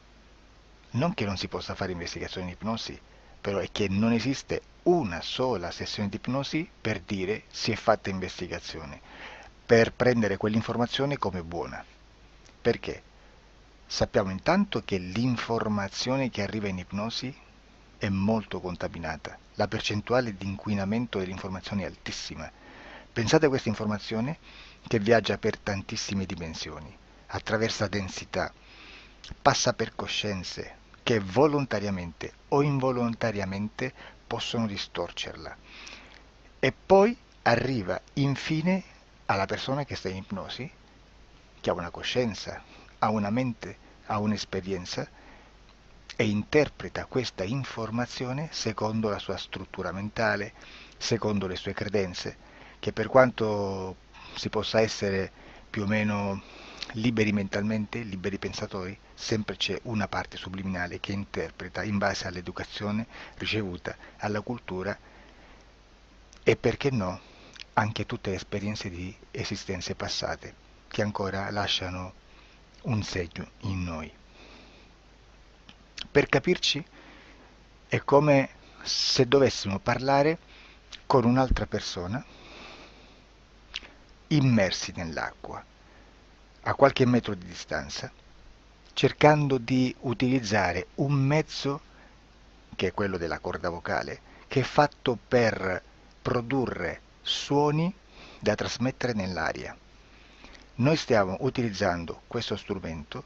Non che non si possa fare investigazione di ipnosi, però è che non esiste una sola sessione di ipnosi per dire si è fatta investigazione, per prendere quell'informazione come buona. Perché? Sappiamo intanto che l'informazione che arriva in ipnosi è molto contaminata, la percentuale di inquinamento dell'informazione è altissima. Pensate a questa informazione che viaggia per tantissime dimensioni, attraversa densità, passa per coscienze che volontariamente o involontariamente possono distorcerla e poi arriva infine alla persona che sta in ipnosi, che ha una coscienza, ha una mente, ha un'esperienza e interpreta questa informazione secondo la sua struttura mentale, secondo le sue credenze, che per quanto si possa essere più o meno liberi mentalmente, liberi pensatori, sempre c'è una parte subliminale che interpreta in base all'educazione ricevuta, alla cultura e perché no, anche tutte le esperienze di esistenze passate che ancora lasciano un segno in noi. Per capirci, è come se dovessimo parlare con un'altra persona immersi nell'acqua, a qualche metro di distanza, cercando di utilizzare un mezzo, che è quello della corda vocale, che è fatto per produrre suoni da trasmettere nell'aria. Noi stiamo utilizzando questo strumento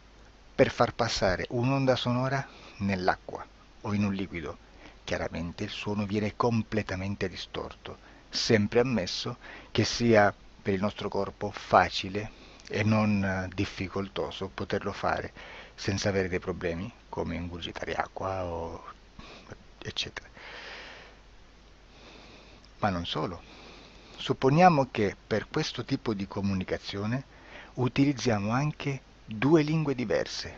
per far passare un'onda sonora nell'acqua o in un liquido. Chiaramente il suono viene completamente distorto, sempre ammesso che sia per il nostro corpo facile e non difficoltoso poterlo fare senza avere dei problemi come ingurgitare acqua o eccetera. Ma non solo. Supponiamo che per questo tipo di comunicazione utilizziamo anche due lingue diverse,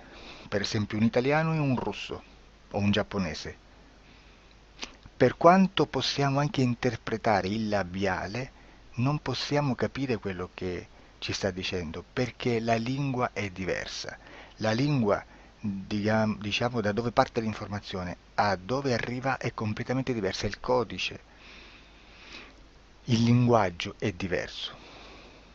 per esempio un italiano e un russo o un giapponese. Per quanto possiamo anche interpretare il labiale, non possiamo capire quello che ci sta dicendo, perché la lingua è diversa. La lingua, diciamo, da dove parte l'informazione a dove arriva è completamente diversa, il codice, il linguaggio è diverso,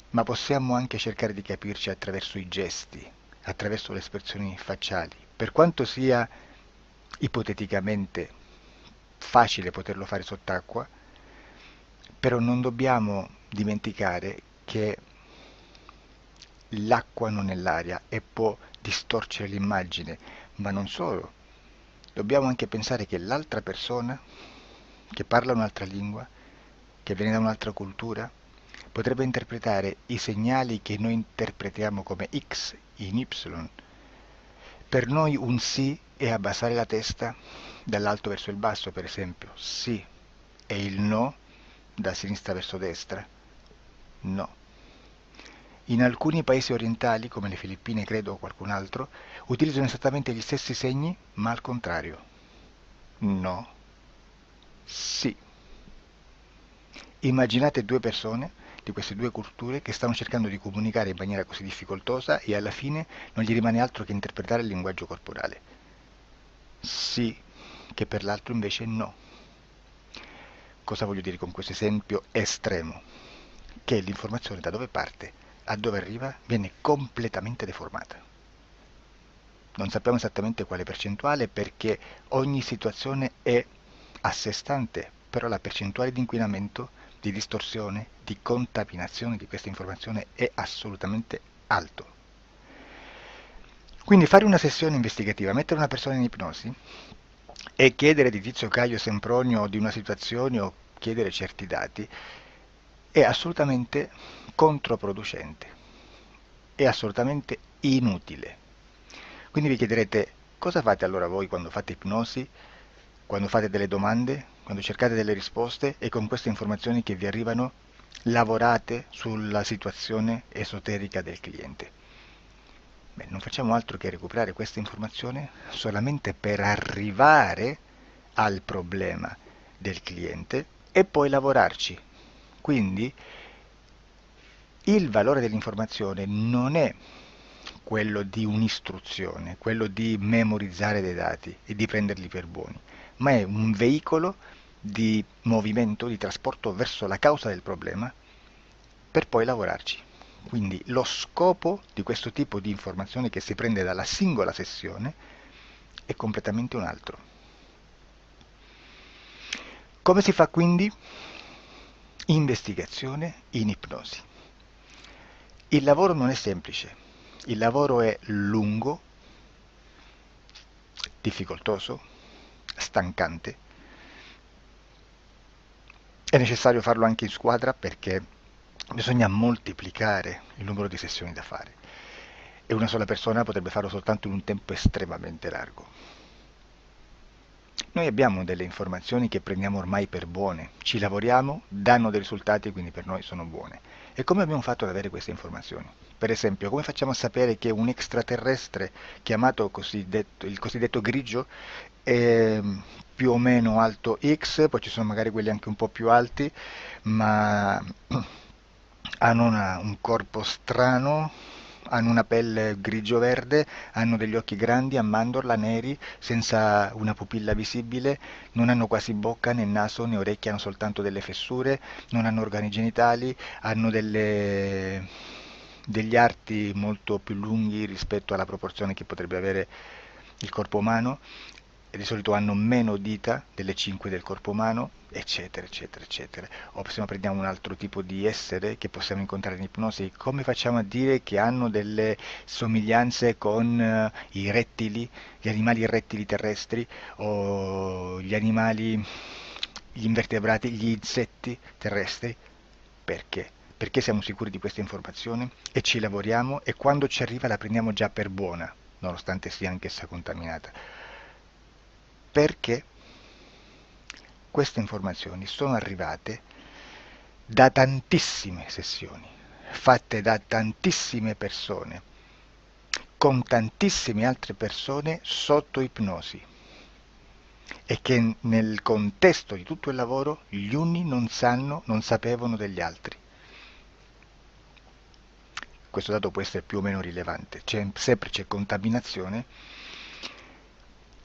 ma possiamo anche cercare di capirci attraverso i gesti, attraverso le espressioni facciali. Per quanto sia ipoteticamente facile poterlo fare sott'acqua, però non dobbiamo dimenticare che l'acqua non è l'aria e può distorcere l'immagine, ma non solo. Dobbiamo anche pensare che l'altra persona, che parla un'altra lingua, che viene da un'altra cultura, potrebbe interpretare i segnali che noi interpretiamo come X in Y. Per noi un sì è abbassare la testa dall'alto verso il basso, per esempio, sì, e il no da sinistra verso destra, no. In alcuni paesi orientali, come le Filippine credo o qualcun altro, utilizzano esattamente gli stessi segni, ma al contrario. No, sì. Immaginate due persone di queste due culture che stanno cercando di comunicare in maniera così difficoltosa e alla fine non gli rimane altro che interpretare il linguaggio corporale. Sì, che per l'altro invece no. Cosa voglio dire con questo esempio estremo? Che l'informazione da dove parte a dove arriva viene completamente deformata. Non sappiamo esattamente quale percentuale perché ogni situazione è a sé stante, però la percentuale di inquinamento, di distorsione, di contaminazione di questa informazione è assolutamente alto. Quindi fare una sessione investigativa, mettere una persona in ipnosi e chiedere di Tizio Caio Sempronio di una situazione o chiedere certi dati è assolutamente controproducente, è assolutamente inutile. Quindi vi chiederete cosa fate allora voi quando fate ipnosi, quando fate delle domande, quando cercate delle risposte e con queste informazioni che vi arrivano lavorate sulla situazione esoterica del cliente. Beh, non facciamo altro che recuperare questa informazione solamente per arrivare al problema del cliente e poi lavorarci. Quindi il valore dell'informazione non è quello di un'istruzione, quello di memorizzare dei dati e di prenderli per buoni, ma è un veicolo di movimento, di trasporto verso la causa del problema per poi lavorarci. Quindi lo scopo di questo tipo di informazione che si prende dalla singola sessione è completamente un altro. Come si fa quindi? Investigazione in ipnosi. Il lavoro non è semplice, il lavoro è lungo, difficoltoso, stancante. È necessario farlo anche in squadra perché bisogna moltiplicare il numero di sessioni da fare e una sola persona potrebbe farlo soltanto in un tempo estremamente largo. Noi abbiamo delle informazioni che prendiamo ormai per buone, ci lavoriamo, danno dei risultati e quindi per noi sono buone. E come abbiamo fatto ad avere queste informazioni? Per esempio, come facciamo a sapere che un extraterrestre chiamato il cosiddetto grigio è più o meno alto X, poi ci sono magari quelli anche un po' più alti, ma hanno un corpo strano, hanno una pelle grigio-verde, hanno degli occhi grandi a mandorla neri, senza una pupilla visibile, non hanno quasi bocca né naso né orecchie, hanno soltanto delle fessure, non hanno organi genitali, hanno degli arti molto più lunghi rispetto alla proporzione che potrebbe avere il corpo umano e di solito hanno meno dita delle 5 del corpo umano, eccetera, eccetera, eccetera. O se no prendiamo un altro tipo di essere che possiamo incontrare in ipnosi, come facciamo a dire che hanno delle somiglianze con i rettili, gli animali rettili terrestri o gli animali, gli invertebrati, gli insetti terrestri? Perché? Perché siamo sicuri di questa informazione e ci lavoriamo e quando ci arriva la prendiamo già per buona, nonostante sia anch'essa contaminata. Perché queste informazioni sono arrivate da tantissime sessioni, fatte da tantissime persone, con tantissime altre persone sotto ipnosi e che nel contesto di tutto il lavoro gli uni non sapevano degli altri. Questo dato può essere più o meno rilevante, sempre c'è contaminazione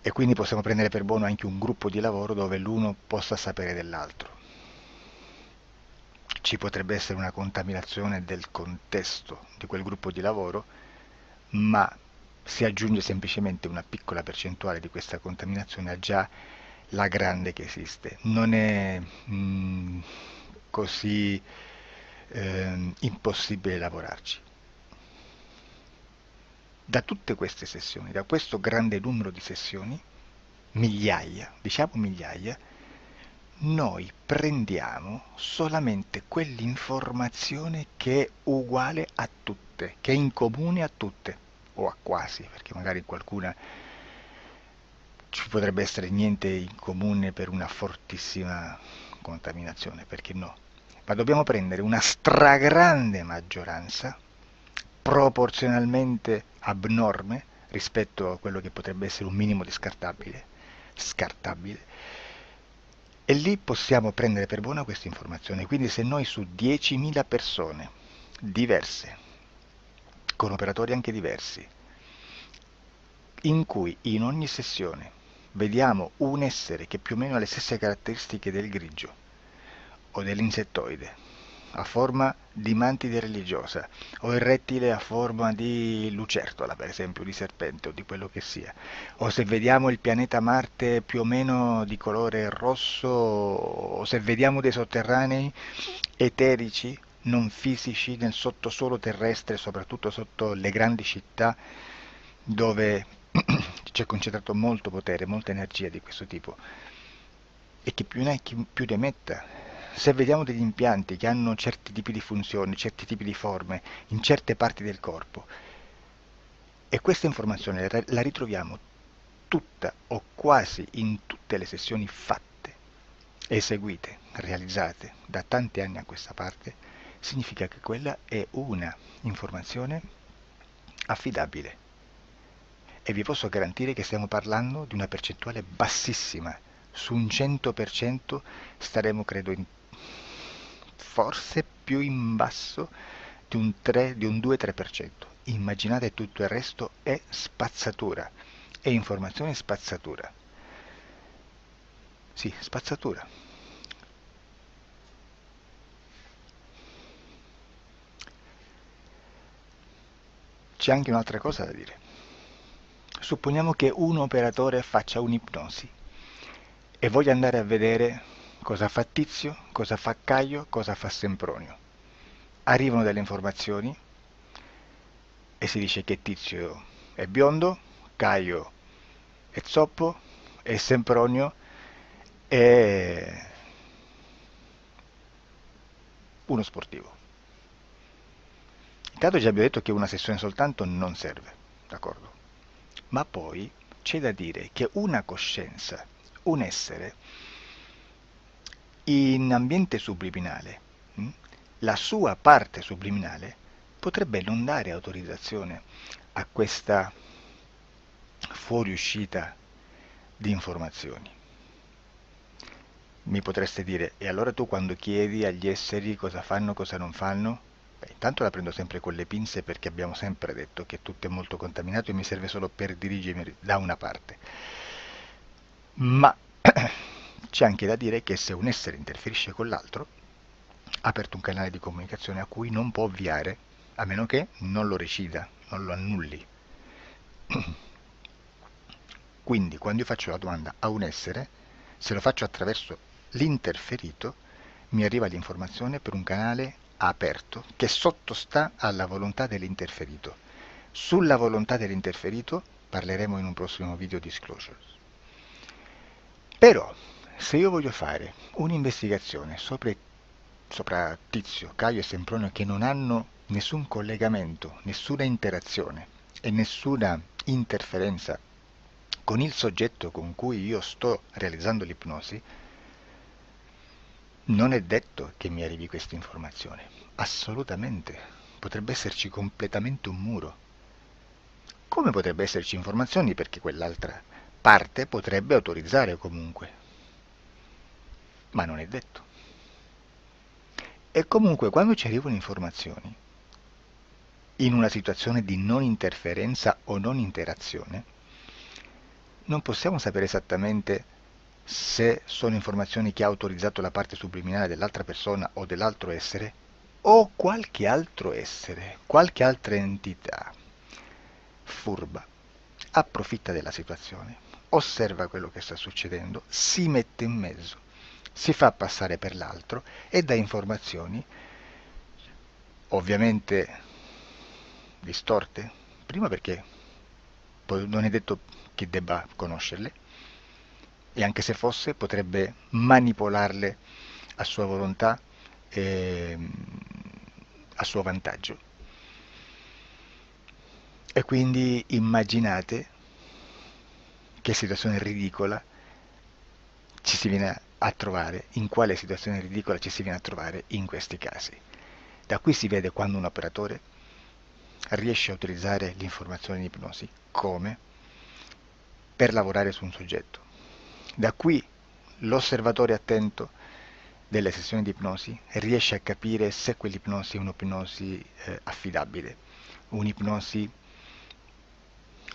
e quindi possiamo prendere per buono anche un gruppo di lavoro dove l'uno possa sapere dell'altro. Ci potrebbe essere una contaminazione del contesto di quel gruppo di lavoro, ma si aggiunge semplicemente una piccola percentuale di questa contaminazione a già la grande che esiste. Non è così impossibile lavorarci. Da tutte queste sessioni, da questo grande numero di sessioni, migliaia, diciamo migliaia, noi prendiamo solamente quell'informazione che è uguale a tutte, che è in comune a tutte, o a quasi, perché magari qualcuna ci potrebbe essere niente in comune per una fortissima contaminazione, perché no? Ma dobbiamo prendere una stragrande maggioranza, proporzionalmente abnorme rispetto a quello che potrebbe essere un minimo di scartabile, e lì possiamo prendere per buona questa informazione. Quindi se noi su 10.000 persone diverse, con operatori anche diversi, in cui in ogni sessione vediamo un essere che più o meno ha le stesse caratteristiche del grigio o dell'insettoide, a forma di mantide religiosa, o il rettile a forma di lucertola, per esempio, di serpente o di quello che sia, o se vediamo il pianeta Marte più o meno di colore rosso, o se vediamo dei sotterranei eterici, non fisici, nel sottosuolo terrestre, soprattutto sotto le grandi città, dove c'è concentrato molto potere, molta energia di questo tipo, e chi più ne ha chi più ne metta. Se vediamo degli impianti che hanno certi tipi di funzioni, certi tipi di forme in certe parti del corpo, e questa informazione la ritroviamo tutta o quasi in tutte le sessioni fatte, eseguite, realizzate da tanti anni a questa parte, significa che quella è una informazione affidabile. E vi posso garantire che stiamo parlando di una percentuale bassissima. Su un 100% staremo, credo, forse più in basso di un 2-3%. Immaginate, tutto il resto è spazzatura, è informazione spazzatura. Sì, spazzatura. C'è anche un'altra cosa da dire. Supponiamo che un operatore faccia un'ipnosi e voglia andare a vedere cosa fa Tizio, cosa fa Caio, cosa fa Sempronio. Arrivano delle informazioni e si dice che Tizio è biondo, Caio è zoppo e Sempronio è uno sportivo. Intanto già abbiamo detto che una sessione soltanto non serve, d'accordo? Ma poi c'è da dire che una coscienza, un essere, in ambiente subliminale, la sua parte subliminale potrebbe non dare autorizzazione a questa fuoriuscita di informazioni. Mi potreste dire, e allora tu quando chiedi agli esseri cosa fanno, cosa non fanno? Beh, intanto la prendo sempre con le pinze perché abbiamo sempre detto che tutto è molto contaminato e mi serve solo per dirigermi da una parte. Ma c'è anche da dire che se un essere interferisce con l'altro, ha aperto un canale di comunicazione a cui non può ovviare, a meno che non lo recida, non lo annulli. Quindi quando io faccio la domanda a un essere, se lo faccio attraverso l'interferito, mi arriva l'informazione per un canale aperto che sottostà alla volontà dell'interferito. Sulla volontà dell'interferito parleremo in un prossimo video disclosures. Però, se io voglio fare un'investigazione sopra Tizio, Caio e Sempronio che non hanno nessun collegamento, nessuna interazione e nessuna interferenza con il soggetto con cui io sto realizzando l'ipnosi, non è detto che mi arrivi questa informazione. Assolutamente. Potrebbe esserci completamente un muro. Come potrebbe esserci informazioni perché quell'altra parte potrebbe autorizzare comunque. Ma non è detto. E comunque quando ci arrivano informazioni, in una situazione di non interferenza o non interazione, non possiamo sapere esattamente se sono informazioni che ha autorizzato la parte subliminale dell'altra persona o dell'altro essere, o qualche altro essere, qualche altra entità furba, approfitta della situazione, osserva quello che sta succedendo, si mette in mezzo, si fa passare per l'altro e dà informazioni, ovviamente distorte, prima perché poi non è detto che debba conoscerle, e anche se fosse potrebbe manipolarle a sua volontà e a suo vantaggio. E quindi immaginate che situazione ridicola ci si viene a trovare, in quale situazione ridicola ci si viene a trovare in questi casi. Da qui si vede quando un operatore riesce a utilizzare l'informazione in ipnosi come per lavorare su un soggetto. Da qui l'osservatore attento delle sessioni di ipnosi riesce a capire se quell'ipnosi è un'ipnosi affidabile, un'ipnosi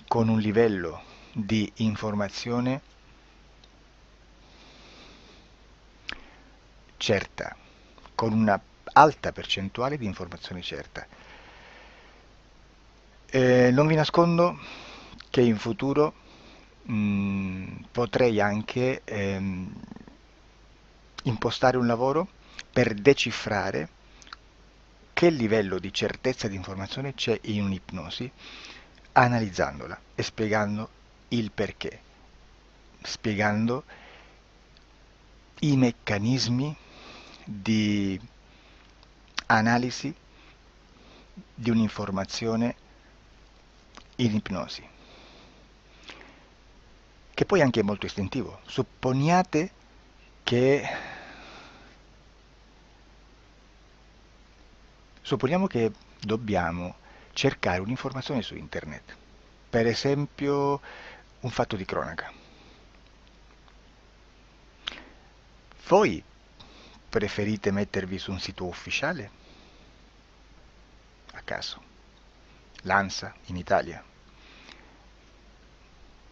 con un livello di informazione certa, con una alta percentuale di informazione certa. Non vi nascondo che in futuro potrei anche impostare un lavoro per decifrare che livello di certezza di informazione c'è in un'ipnosi, analizzandola e spiegando il perché, spiegando i meccanismi di analisi di un'informazione in ipnosi, che poi anche è molto istintivo. Supponiamo che dobbiamo cercare un'informazione su internet, per esempio un fatto di cronaca. Voi preferite mettervi su un sito ufficiale? A caso. L'ANSA in Italia,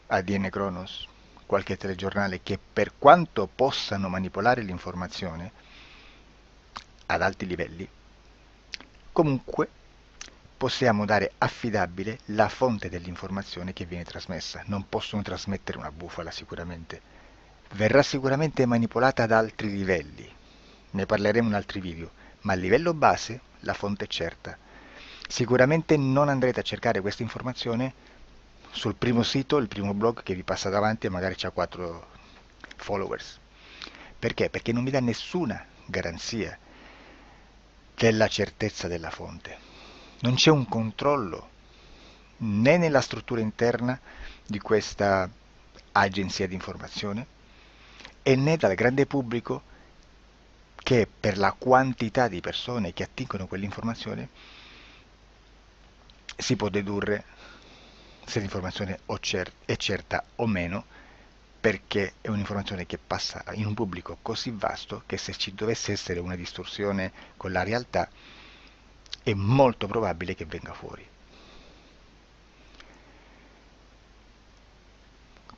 ADN Kronos, qualche telegiornale che per quanto possano manipolare l'informazione ad alti livelli, comunque possiamo dare affidabile la fonte dell'informazione che viene trasmessa. Non possono trasmettere una bufala sicuramente. Verrà sicuramente manipolata ad altri livelli. Ne parleremo in altri video, ma a livello base la fonte è certa. Sicuramente non andrete a cercare questa informazione sul primo sito, il primo blog che vi passa davanti e magari ha 4 followers. Perché? Perché non vi dà nessuna garanzia della certezza della fonte. Non c'è un controllo né nella struttura interna di questa agenzia di informazione e né dal grande pubblico che per la quantità di persone che attingono quell'informazione si può dedurre se l'informazione è certa o meno, perché è un'informazione che passa in un pubblico così vasto che se ci dovesse essere una distorsione con la realtà è molto probabile che venga fuori.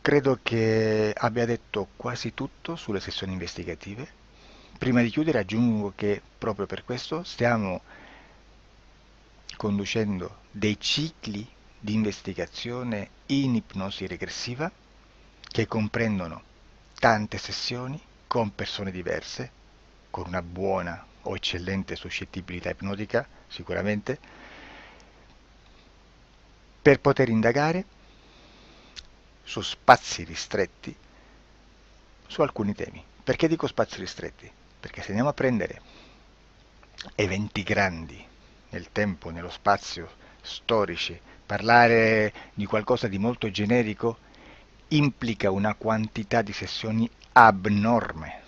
Credo che abbia detto quasi tutto sulle sessioni investigative. Prima di chiudere aggiungo che proprio per questo stiamo conducendo dei cicli di investigazione in ipnosi regressiva che comprendono tante sessioni con persone diverse, con una buona o eccellente suscettibilità ipnotica, sicuramente, per poter indagare su spazi ristretti su alcuni temi. Perché dico spazi ristretti? Perché se andiamo a prendere eventi grandi nel tempo, nello spazio, storici, parlare di qualcosa di molto generico implica una quantità di sessioni abnorme.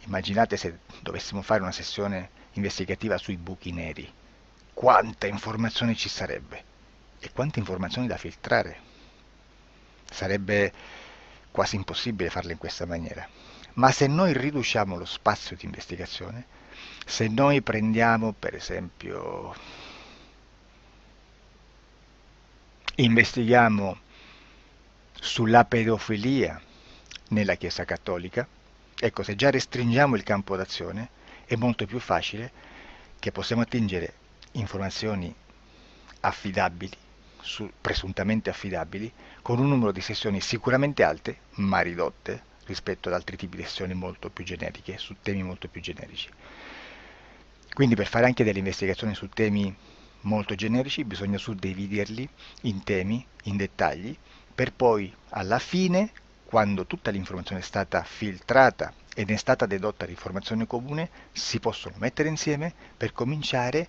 Immaginate se dovessimo fare una sessione investigativa sui buchi neri, quanta informazione ci sarebbe e quante informazioni da filtrare. Sarebbe quasi impossibile farlo in questa maniera. Ma se noi riduciamo lo spazio di investigazione, se noi prendiamo per esempio, investighiamo sulla pedofilia nella Chiesa Cattolica, ecco, se già restringiamo il campo d'azione, è molto più facile che possiamo attingere informazioni affidabili, presuntamente affidabili, con un numero di sessioni sicuramente alte, ma ridotte rispetto ad altri tipi di sessioni molto più generiche, su temi molto più generici. Quindi per fare anche delle investigazioni su temi molto generici bisogna suddividerli in temi, in dettagli, per poi alla fine, quando tutta l'informazione è stata filtrata ed è stata dedotta l'informazione comune, si possono mettere insieme per cominciare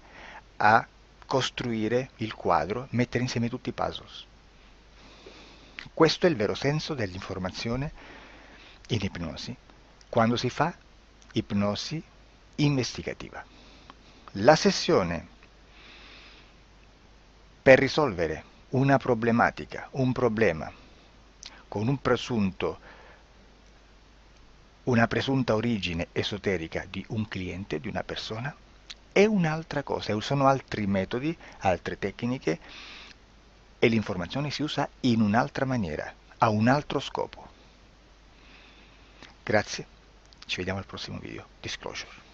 a costruire il quadro, mettere insieme tutti i puzzles. Questo è il vero senso dell'informazione in ipnosi, quando si fa ipnosi investigativa. La sessione per risolvere una problematica, un problema, con una presunta origine esoterica di un cliente, di una persona, è un'altra cosa, sono altri metodi, altre tecniche e l'informazione si usa in un'altra maniera, ha un altro scopo. Grazie, ci vediamo al prossimo video. Disclosure.